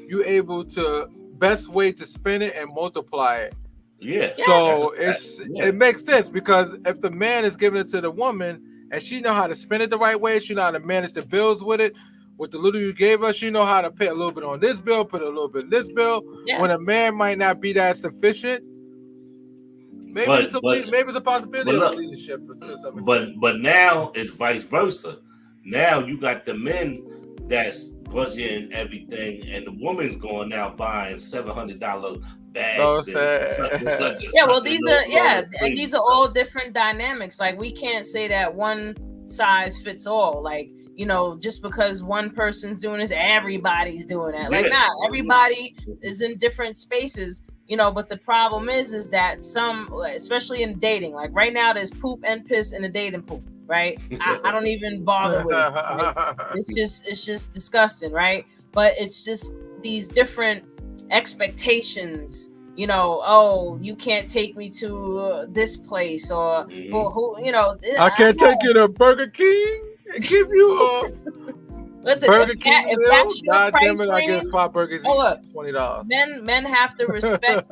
S2: you're able to best way to spin it and multiply it.
S3: Yeah.
S2: So it makes sense, because if the man is giving it to the woman and she know how to spin it the right way, she know how to manage the bills with it. With the little you gave us, she know how to pay a little bit on this bill, put a little bit in this bill. Yeah. When a man might not be that sufficient, maybe it's a possibility of leadership.
S3: But now it's vice versa. Now you got the men that's budgeting everything, and the woman's going out buying $700 bags.
S1: These are all different dynamics. Like, we can't say that one size fits all. Like, just because one person's doing this, everybody's doing that. Like, everybody is in different spaces. But the problem is that some, especially in dating, like right now, there's poop and piss in a dating pool, right? I don't even bother with it. Right? It's just disgusting, right? But it's just these different expectations. You can't take me to this place, or
S2: I can't take you to Burger King and give you
S1: Listen,
S2: Burger
S1: if
S2: King
S1: that's your price
S2: I guess 5 burgers each, $20.
S1: Men have to respect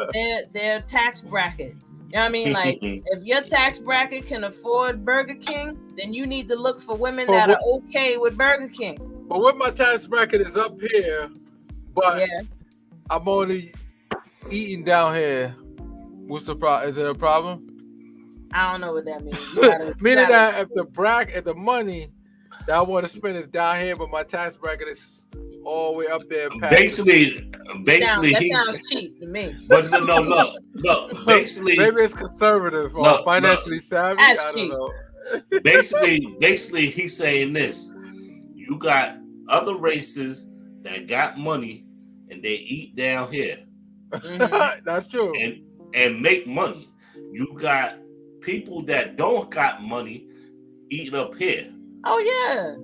S1: their tax bracket. You know what I mean? Like, if your tax bracket can afford Burger King, then you need to look for women that are okay with Burger King.
S2: But what my tax bracket is up here, but I'm only eating down here. What's the problem? Is it a problem?
S1: I don't know what that means.
S2: Meaning that if the money that I want to spend is down here, but my tax bracket is all the way up there.
S3: Basically,
S1: that sounds cheap to me.
S3: But no, look. Basically,
S2: maybe it's conservative or financially savvy. I don't know.
S3: basically, he's saying this: you got other races that got money and they eat down here.
S2: That's true.
S3: And make money. You got people that don't got money eating up here.
S1: Oh yeah.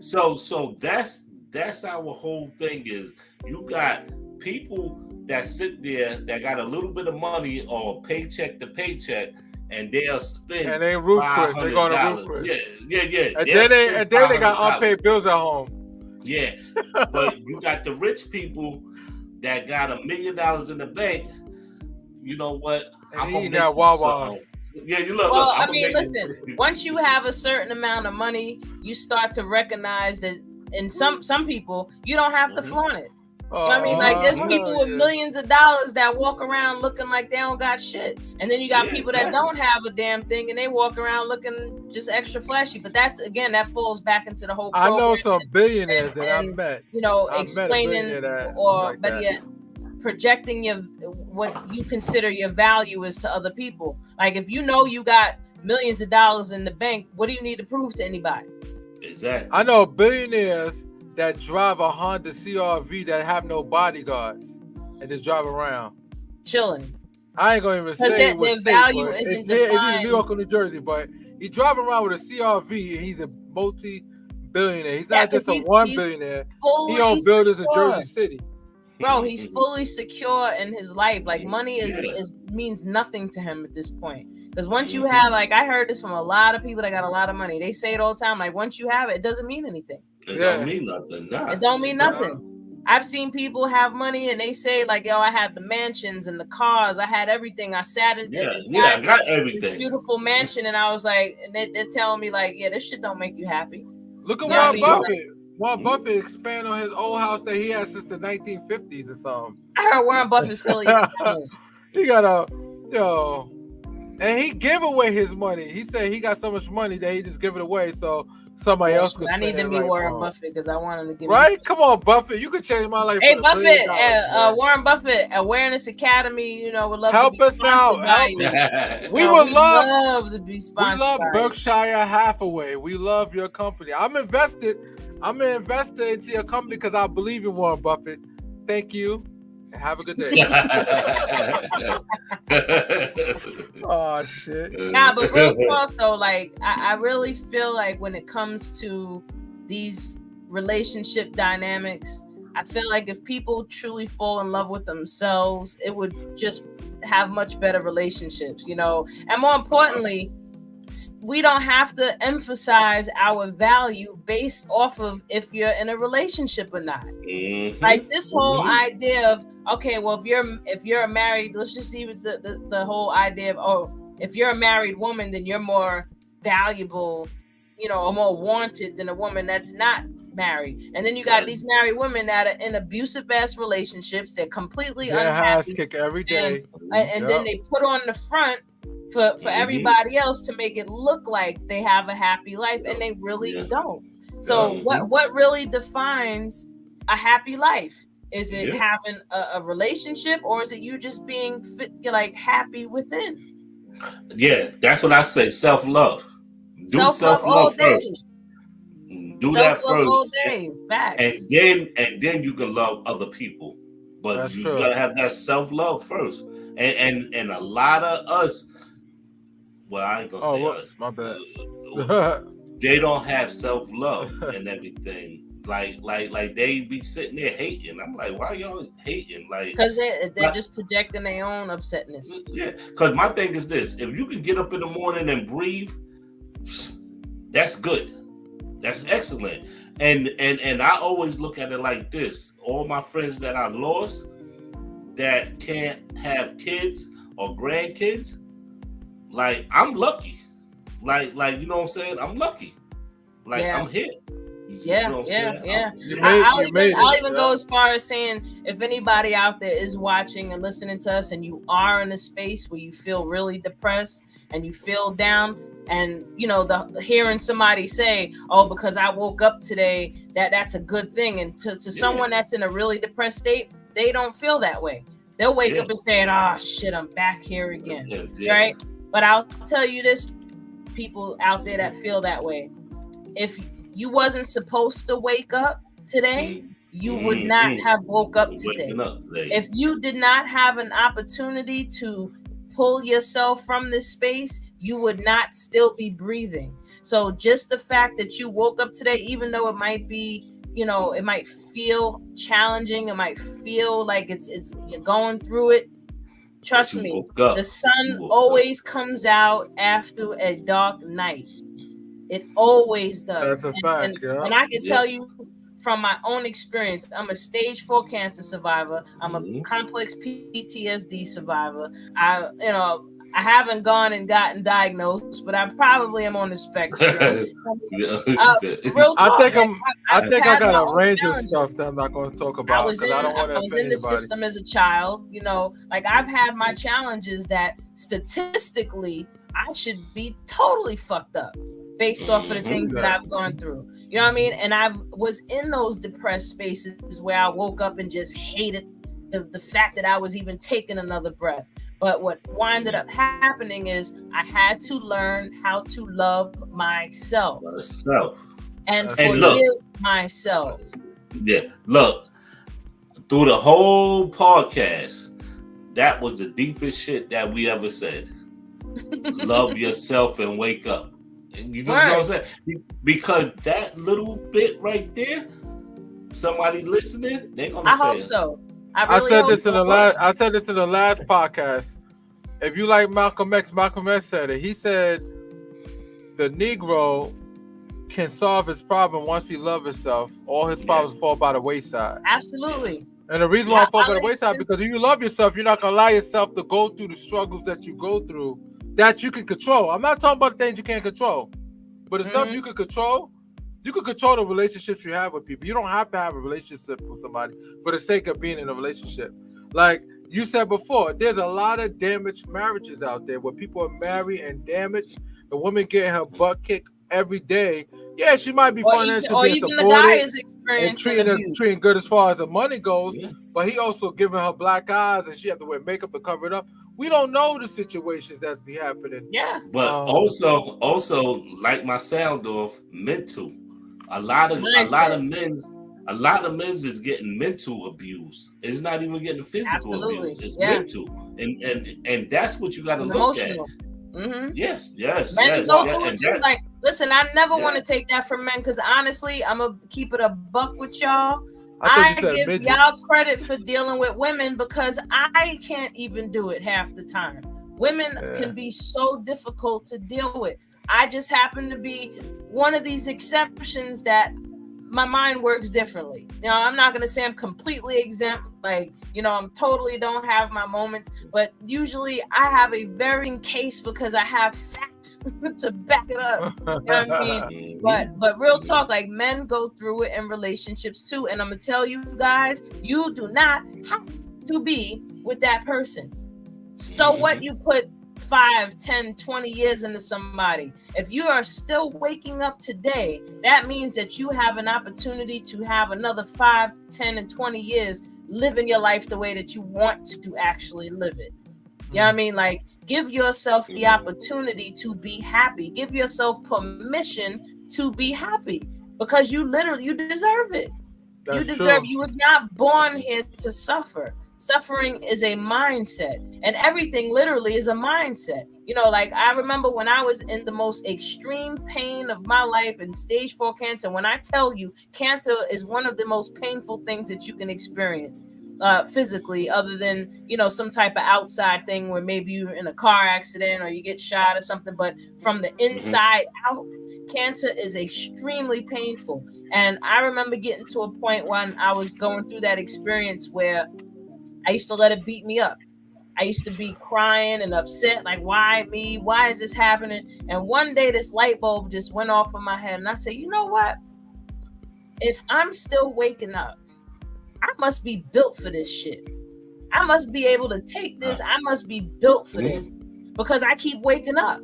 S3: So that's our whole thing is you got people that sit there that got a little bit of money or paycheck to paycheck and they'll spend
S2: and they roof Chris. They're going to roof Chris.
S3: Yeah.
S2: And then they got unpaid bills at home.
S3: Yeah. But you got the rich people that got $1 million in the bank. You know what?
S2: I'm gonna that Wawa's.
S3: Yeah, you look.
S1: Well, I mean, listen. Once you have a certain amount of money, you start to recognize that in some people, you don't have to flaunt it. You know what I mean? Like, there's people with millions of dollars that walk around looking like they don't got shit. And then you got people that don't have a damn thing and they walk around looking just extra flashy. But that's, again, that falls back into the whole program.
S2: I know some billionaires that I've met.
S1: You know, explaining or better yet, projecting what you consider your value is to other people. Like, if you know you got millions of dollars in the bank, what do you need to prove to anybody?
S3: Exactly.
S2: I know billionaires that drive a Honda CR-V that have no bodyguards and just drive around
S1: chilling.
S2: I ain't gonna even say
S1: their value isn't
S2: it's either New York or New Jersey, but he's driving around with a CR-V and he's a multi-billionaire. He's not just a one billionaire. He owns buildings in Jersey City.
S1: Bro, he's fully secure in his life. Like, money is means nothing to him at this point. Because once you have, like, I heard this from a lot of people that got a lot of money. They say it all the time. Like, once you have it, it doesn't mean anything.
S3: It don't mean nothing.
S1: It don't mean nothing. I've seen people have money and they say, like, yo, I had the mansions and the cars. I had everything. I sat in
S3: I got everything.
S1: Beautiful mansion. And I was like, and they're telling me, like, yeah, this shit don't make you happy.
S2: Look at Warren Buffett. Warren Buffett expand on his old house that he had since the 1950s or something.
S1: I heard Warren Buffett still
S2: he got and he gave away his money. He said he got so much money that he just give it away so somebody else could spend it.
S1: I need to be Warren Buffett because I want him to give
S2: me. Come on, Buffett. You could change my life.
S1: Hey, Buffett, Warren Buffett, Awareness Academy, you know, would love
S2: help
S1: to be
S2: us out. We would love
S1: to be sponsored.
S2: We love Berkshire Hathaway. We love your company. I'm an investor into your company because I believe in Warren Buffett. Thank you. Have a good day. Oh shit.
S1: Nah, but real talk though, like I really feel like when it comes to these relationship dynamics, I feel like if people truly fall in love with themselves, it would just have much better relationships, you know. And more importantly, we don't have to emphasize our value based off of if you're in a relationship or not. Like this whole idea of, okay, well, if you're a married, let's just see the whole idea of, if you're a married woman, then you're more valuable, you know, or more wanted than a woman that's not married. And then you got these married women that are in abusive ass relationships. They're completely unhappy.
S2: Ass kick every day.
S1: And then they put on the front for everybody else to make it look like they have a happy life, and they really don't. So what really defines a happy life? Is it having a relationship, or is it you just being like happy within?
S3: Yeah, that's what I say. Self-love. Do self-love first. Do that first. All day. And then you can love other people. But that's you gotta have that self-love first. And a lot of us, well, I ain't gonna say us.
S2: My bad.
S3: They don't have self-love and everything. Like they be sitting there hating. I'm like, why y'all hating? Like,
S1: because they're just projecting their own upsetness.
S3: Yeah. Because my thing is this: if you can get up in the morning and breathe, that's good. That's excellent. And I always look at it like this: all my friends that I lost that can't have kids or grandkids, like I'm lucky. Like you know what I'm saying? I'm lucky. Like I'm here.
S1: Yeah,
S3: You know what I'm saying?
S1: I'll
S2: made
S1: even go as far as saying, if anybody out there is watching and listening to us, and you are in a space where you feel really depressed and you feel down, and you know, the hearing somebody say, "Oh, because I woke up today," that's a good thing. And to someone that's in a really depressed state, they don't feel that way. They'll wake up and say, "Oh shit, I'm back here again," right? But I'll tell you this, people out there that feel that way, if you wasn't supposed to wake up today, you would not have woke up today. If you did not have an opportunity to pull yourself from this space, you would not still be breathing. So just the fact that you woke up today, even though it might be, you know, it might feel challenging, it might feel like it's you're going through it. Trust me, the sun always comes out after a dark night. It always does.
S2: That's a fact.
S1: And I can tell you from my own experience, I'm a stage 4 cancer survivor. I'm a complex PTSD survivor. I haven't gone and gotten diagnosed, but I probably am on the spectrum. Real talk,
S2: I think I got a range of stuff that I'm not going to talk about.
S1: I was in the system as a child. You know, like I've had my challenges that statistically I should be totally fucked up based off of the things that I've gone through. You know what I mean? And I was in those depressed spaces where I woke up and just hated the fact that I was even taking another breath. But what winded up happening is I had to learn how to love myself. And forgive myself.
S3: Yeah, look, through the whole podcast, that was the deepest shit that we ever said. Love yourself and wake up. You know what I'm saying? Because that little bit right there, somebody listening, they're gonna say. I hope
S1: so.
S2: I said this in the last podcast. If you like Malcolm X said it. He said the Negro can solve his problem once he loves himself. All his problems fall by the wayside.
S1: Absolutely.
S2: And the reason why I fall by the wayside, because if you love yourself, you're not gonna allow yourself to go through the struggles that you go through that you can control. I'm not talking about things you can't control, but the stuff you can control. You can control the relationships you have with people. You don't have to have a relationship with somebody for the sake of being in a relationship. Like you said before, there's a lot of damaged marriages out there where people are married and damaged. The woman getting her butt kicked every day. Yeah, she might be financially being supported and treating good as far as the money goes, but he also giving her black eyes and she have to wear makeup to cover it up. We don't know the situations that's be happening.
S1: Yeah.
S3: But also like my sound off, mental. A lot of men's is getting mental abuse. It's not even getting physical abuse. It's mental, and that's what you got to look at.
S1: Mm-hmm.
S3: Yes.
S1: Like, listen, I never want to take that from men because honestly, I'm gonna keep it a buck with y'all. I give y'all credit for dealing with women because I can't even do it half the time. Women can be so difficult to deal with. I just happen to be one of these exceptions that my mind works differently. You know, I'm not going to say I'm completely exempt. Like, you know, I'm totally don't have my moments, but usually I have a very case because I have facts to back it up. You know what I mean? But real talk, like men go through it in relationships too. And I'm going to tell you guys, you do not have to be with that person. So what you put 5, 10, 20 years into somebody. If you are still waking up today, that means that you have an opportunity to have another 5, 10, and 20 years living your life the way that you want to actually live it. You know what I mean? Like, give yourself the opportunity to be happy. Give yourself permission to be happy because you deserve it. You deserve. You was not born here to suffer. Suffering is a mindset, and everything literally is a mindset. You know, like I remember when I was in the most extreme pain of my life in stage 4 cancer. When I tell you, cancer is one of the most painful things that you can experience physically, other than, you know, some type of outside thing where maybe you're in a car accident or you get shot or something. But from the inside out, cancer is extremely painful. And I remember getting to a point when I was going through that experience where I used to let it beat me up. I used to be crying and upset, like, why me? Why is this happening? And one day this light bulb just went off in my head. And I said, you know what? if I'm still waking up, I must be built for this shit. I must be able to take this. I must be built for this because I keep waking up.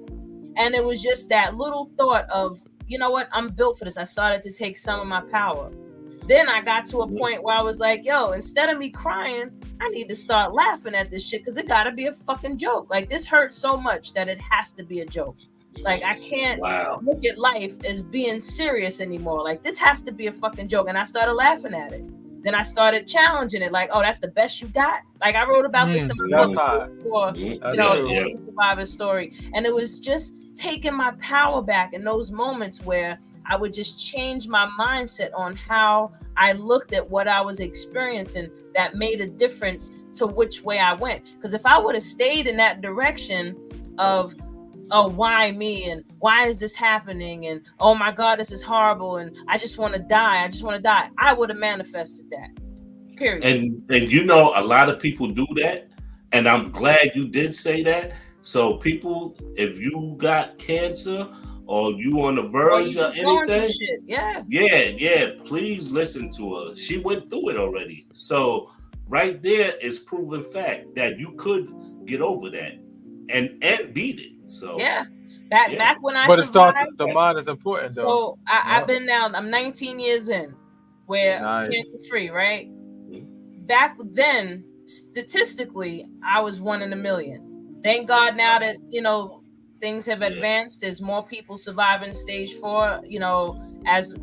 S1: And it was just that little thought of, you know what? I'm built for this. I started to take some of my power. Then I got to a point where I was like, yo, instead of me crying, I need to start laughing at this shit because it got to be a fucking joke. Like, this hurts so much that it has to be a joke. Like, I can't look at life as being serious anymore. Like, this has to be a fucking joke. And I started laughing at it. Then I started challenging it, like, oh, that's the best you got? Like, I wrote about this in my book before, Survivor Story. And it was just taking my power back in those moments where I would just change my mindset on how I looked at what I was experiencing that made a difference to which way I went. Because if I would have stayed in that direction of, oh, why me? And why is this happening? And oh my God, this is horrible. And I just want to die. I would have manifested that. Period.
S3: And you know, a lot of people do that. And I'm glad you did say that. So people, if you got cancer or you on the verge or anything, yeah, please listen to her. She went through it already. So right there is proven fact that you could get over that and beat it. So
S1: back when I
S2: but it
S1: survived,
S2: starts, the mind is important though.
S1: So I've been now, I'm 19 years in, where cancer free, right? Back then, statistically, I was 1 in a million. Thank God now that, you know, things have advanced. There's more people surviving stage 4, you know, as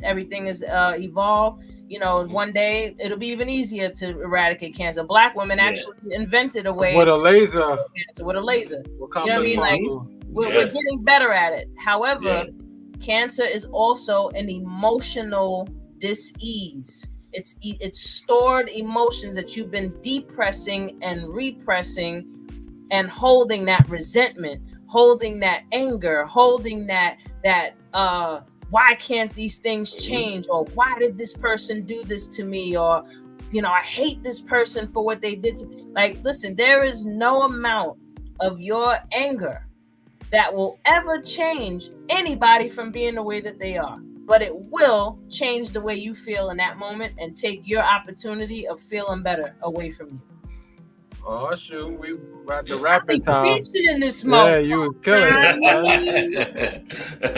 S1: everything is evolved. You know, one day it'll be even easier to eradicate cancer. Black women actually invented a way
S2: with a laser.
S1: With a laser. You know what I mean? Like, we're getting better at it. However, cancer is also an emotional dis-ease. It's stored emotions that you've been depressing and repressing and holding that resentment, holding that anger, holding that why can't these things change? Or why did this person do this to me? Or, you know, I hate this person for what they did to me. Like, listen, there is no amount of your anger that will ever change anybody from being the way that they are. But it will change the way you feel in that moment and take your opportunity of feeling better away from you.
S2: Oh shoot, we about to rapping time.
S1: Preaching in this moment.
S2: Yeah, you was killing it.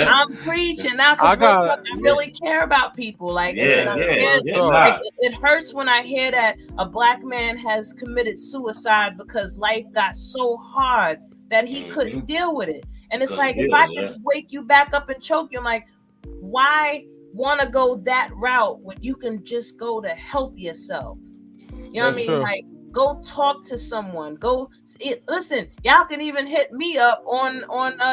S1: I'm preaching now because I really care about people. Like, it hurts when I hear that a Black man has committed suicide because life got so hard that he couldn't deal with it. And it's like, if I can wake you back up and choke you, I'm like, why want to go that route when you can just go to help yourself? You know what I mean? Like, go talk to someone. Listen. Y'all can even hit me up on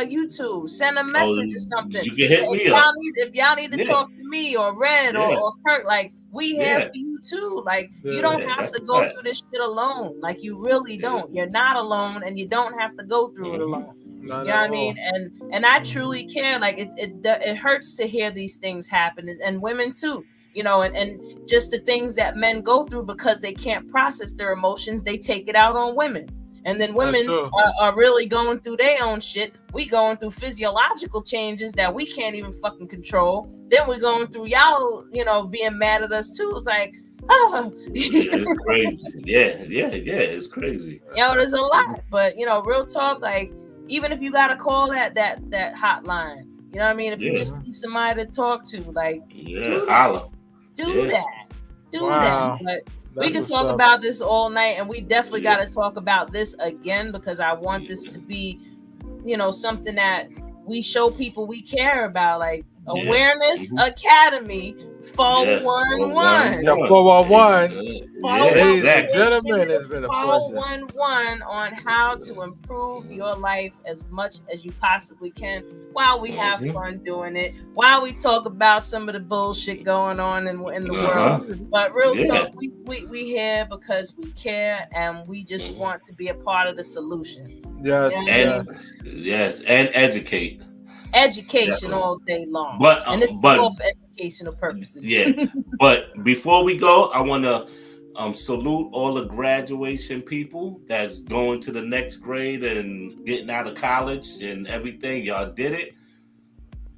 S1: YouTube. Send a message or something.
S3: You can hit me up
S1: if y'all need to talk to me or Red or Kirk. Like, we here for you too. Like, you don't have to go through this shit alone. Like, you really don't. You're not alone, and you don't have to go through it alone. You know what I mean? And I truly care. Like, it hurts to hear these things happen, and women too. You know, and just the things that men go through because they can't process their emotions, they take it out on women. And then women are really going through their own shit. We going through physiological changes that we can't even fucking control. Then we're going through y'all, you know, being mad at us too. It's like, oh.
S3: It's crazy. It's crazy.
S1: You know, there's a lot. But, you know, real talk, like, even if you got to call that hotline, you know what I mean? If you just need somebody to talk to, like,
S3: holla.
S1: Do that. But we can talk about this all night, and we definitely got to talk about this again because I want this to be, you know, something that we show people we care about, like Awareness Academy 411.
S2: The 411.
S3: Ladies and
S2: gentlemen, it's been a pleasure.
S1: 411 on how to improve your life as much as you possibly can while we have fun doing it, while we talk about some of the bullshit going on in the world. But real talk, we here because we care and we just want to be a part of the solution.
S3: Yes, and educate.
S1: Education all day long, and this is all for educational purposes.
S3: But before we go, I want to salute all the graduation people that's going to the next grade and getting out of college and everything. Y'all did it.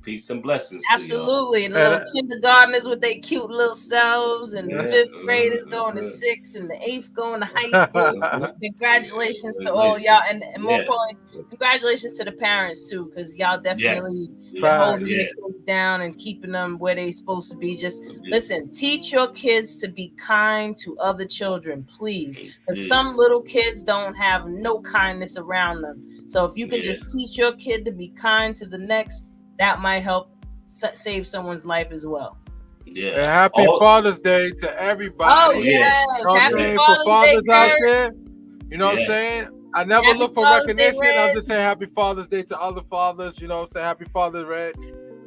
S3: Peace and blessings.
S1: Absolutely. The little kindergartners with their cute little selves, and the 5th graders going to 6th, and the 8th going to high school. Congratulations to all y'all, and more importantly, congratulations to the parents too, because y'all definitely holding the kids down and keeping them where they supposed to be. Just listen, teach your kids to be kind to other children, please, because some little kids don't have no kindness around them. So if you can just teach your kid to be kind to the next, that might help save someone's life as well.
S2: Yeah. And happy Father's Day to everybody.
S1: Oh, yes. Happy Father's Day
S2: out there. You know what I'm saying? I never look for recognition. I'm just saying happy Father's Day to other fathers. You know what I'm saying? Happy Father's Red.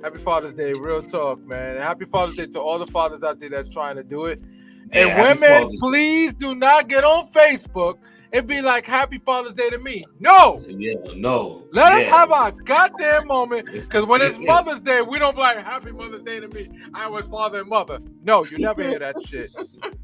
S2: Happy Father's Day. Real talk, man. And happy Father's Day to all the fathers out there that's trying to do it. And women, please do not get on Facebook and be like, happy Father's Day to me. No. Let us have our goddamn moment, because when it's Mother's Day, we don't be like, happy Mother's Day to me. I was father and mother. No, you never hear that shit.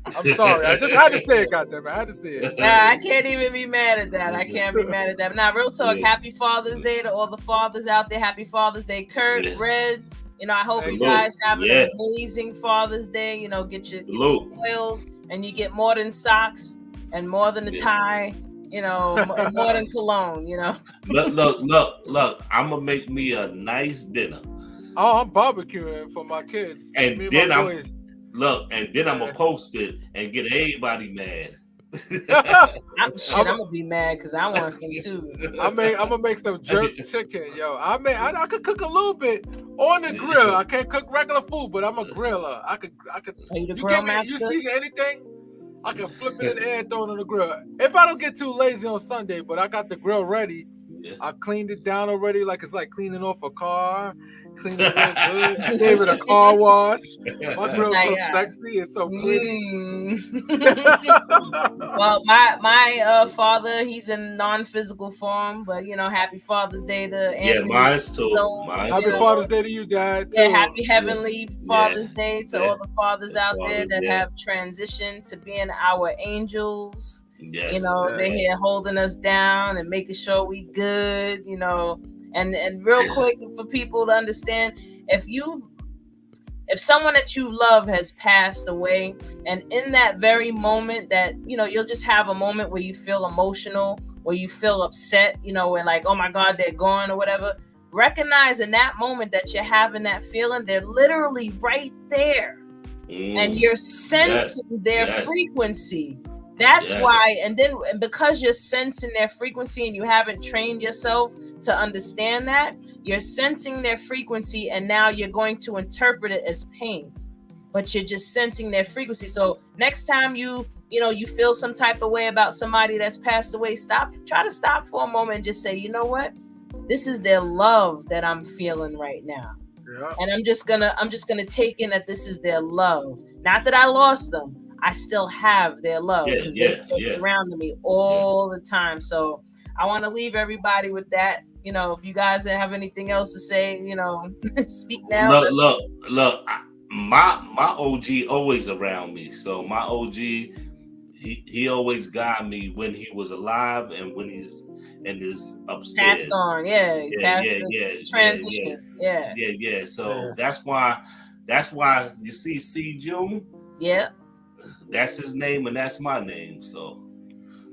S2: I'm sorry. I just had to say it, goddamn it. I had to say it.
S1: I can't even be mad at that. I can't be mad at that. Now, real talk, happy Father's Day to all the fathers out there. Happy Father's Day, Kurt, Red. You know, I hope you guys have an amazing Father's Day. You know, get spoiled, and you get more than socks and more than a tie. You know, more than cologne. You know.
S3: Look! I'm gonna make me a nice dinner.
S2: Oh, I'm barbecuing for my kids.
S3: And then I'm gonna post it and get everybody mad.
S1: I'm gonna be mad because I want some too.
S2: I'm gonna make some jerk chicken, yo. I could cook a little bit on the grill. I can't cook regular food, but I'm a griller. I could. You season anything? I can flip it in the air and throw it on the grill. If I don't get too lazy on Sunday, but I got the grill ready. I cleaned it down already, like it's like cleaning off a car. Cleaned it real good. I gave it a car wash. My grill's so sexy. It's so pretty.
S1: Well, my father, he's in non-physical form, but you know, happy Father's Day to Anthony.
S3: Yeah, mine's too.
S2: Happy Father's Day to you, Dad.
S1: Yeah, happy Heavenly Father's Day to all the fathers out there that have transitioned to being our angels.
S3: Yes.
S1: You know, they're here holding us down and making sure we good, you know. And real quick, for people to understand, if someone that you love has passed away, and in that very moment that, you know, you'll just have a moment where you feel emotional, where you feel upset, you know, where like, oh my God, they're gone or whatever, recognize in that moment that you're having that feeling, they're literally right there. And you're sensing their frequency. That's why, and because you're sensing their frequency and you haven't trained yourself to understand that, you're sensing their frequency, and now you're going to interpret it as pain, but you're just sensing their frequency. So next time you feel some type of way about somebody that's passed away, try to stop for a moment and just say, you know what? This is their love that I'm feeling right now. Yeah. And I'm just gonna take in that this is their love. Not that I lost them. I still have their love because they're around me all the time. So I want to leave everybody with that. You know, if you guys have anything else to say, you know, speak now.
S3: Look. My OG always around me. So my OG, he always got me when he was alive and when he's in his upstairs.
S1: Passed on, transition.
S3: Yeah. So that's why you see C. June.
S1: Yeah.
S3: That's his name and that's my name. So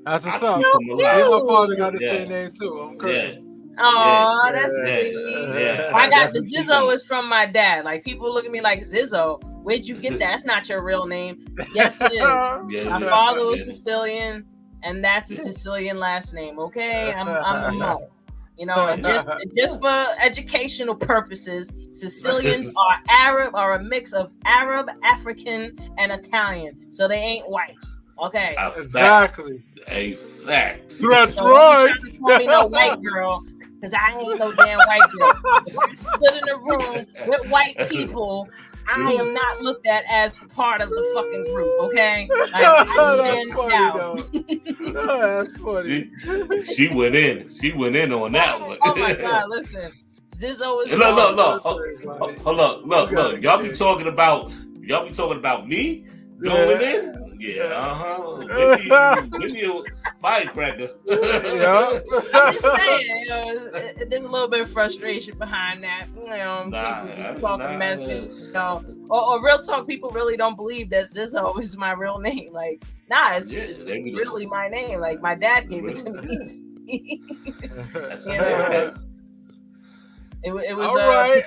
S2: that's what's up. My father got the same name too. I'm Curtis.
S1: Oh, that's sweet. I got the Zizzo is from my dad. Like people look at me like, Zizzo, where'd you get that? That's not your real name. Yes, it is. My father was Sicilian, and that's a Sicilian last name. Okay, I'm not. You know, and just for educational purposes, Sicilians are a mix of Arab, African, and Italian. So they ain't white. Okay.
S2: Exactly.
S3: A fact.
S2: That's right.
S1: Don't call me no white girl, because I ain't no damn white girl. If I sit in a room with white people, I am not looked at as part of the fucking group, okay?
S2: That's funny.
S3: She went in. She went in on that one.
S1: Oh my God, listen. Zizzo is
S3: Look. Y'all be talking about me going in? Yeah, Firecracker.
S2: Yeah.
S1: I'm just saying, you know, there's a little bit of frustration behind that. You know, people just talking mess, you know, or real talk. People really don't believe that Zizzo is my real name. Like, nah, it's really my name. Like, my dad gave it to me.
S3: That's
S1: You know, it was
S2: All right.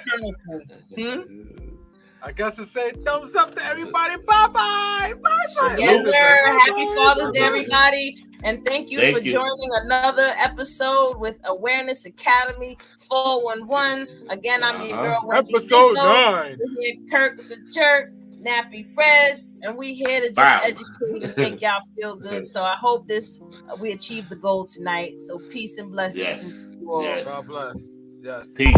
S1: I
S2: guess to say thumbs up to everybody. Bye-bye. Bye-bye.
S1: Yes, sir. Happy Father's Day, everybody. And thank you for joining another episode with Awareness Academy 411. Again, I'm your girl, Wendy
S2: Episode
S1: Zizzo.
S2: 9.
S1: We're here, Kirk the Jerk, Nappy Fred, and we here to just educate and make y'all feel good. So I hope we achieve the goal tonight. So peace and blessings to you all.
S2: God bless. Yes.
S3: Peace.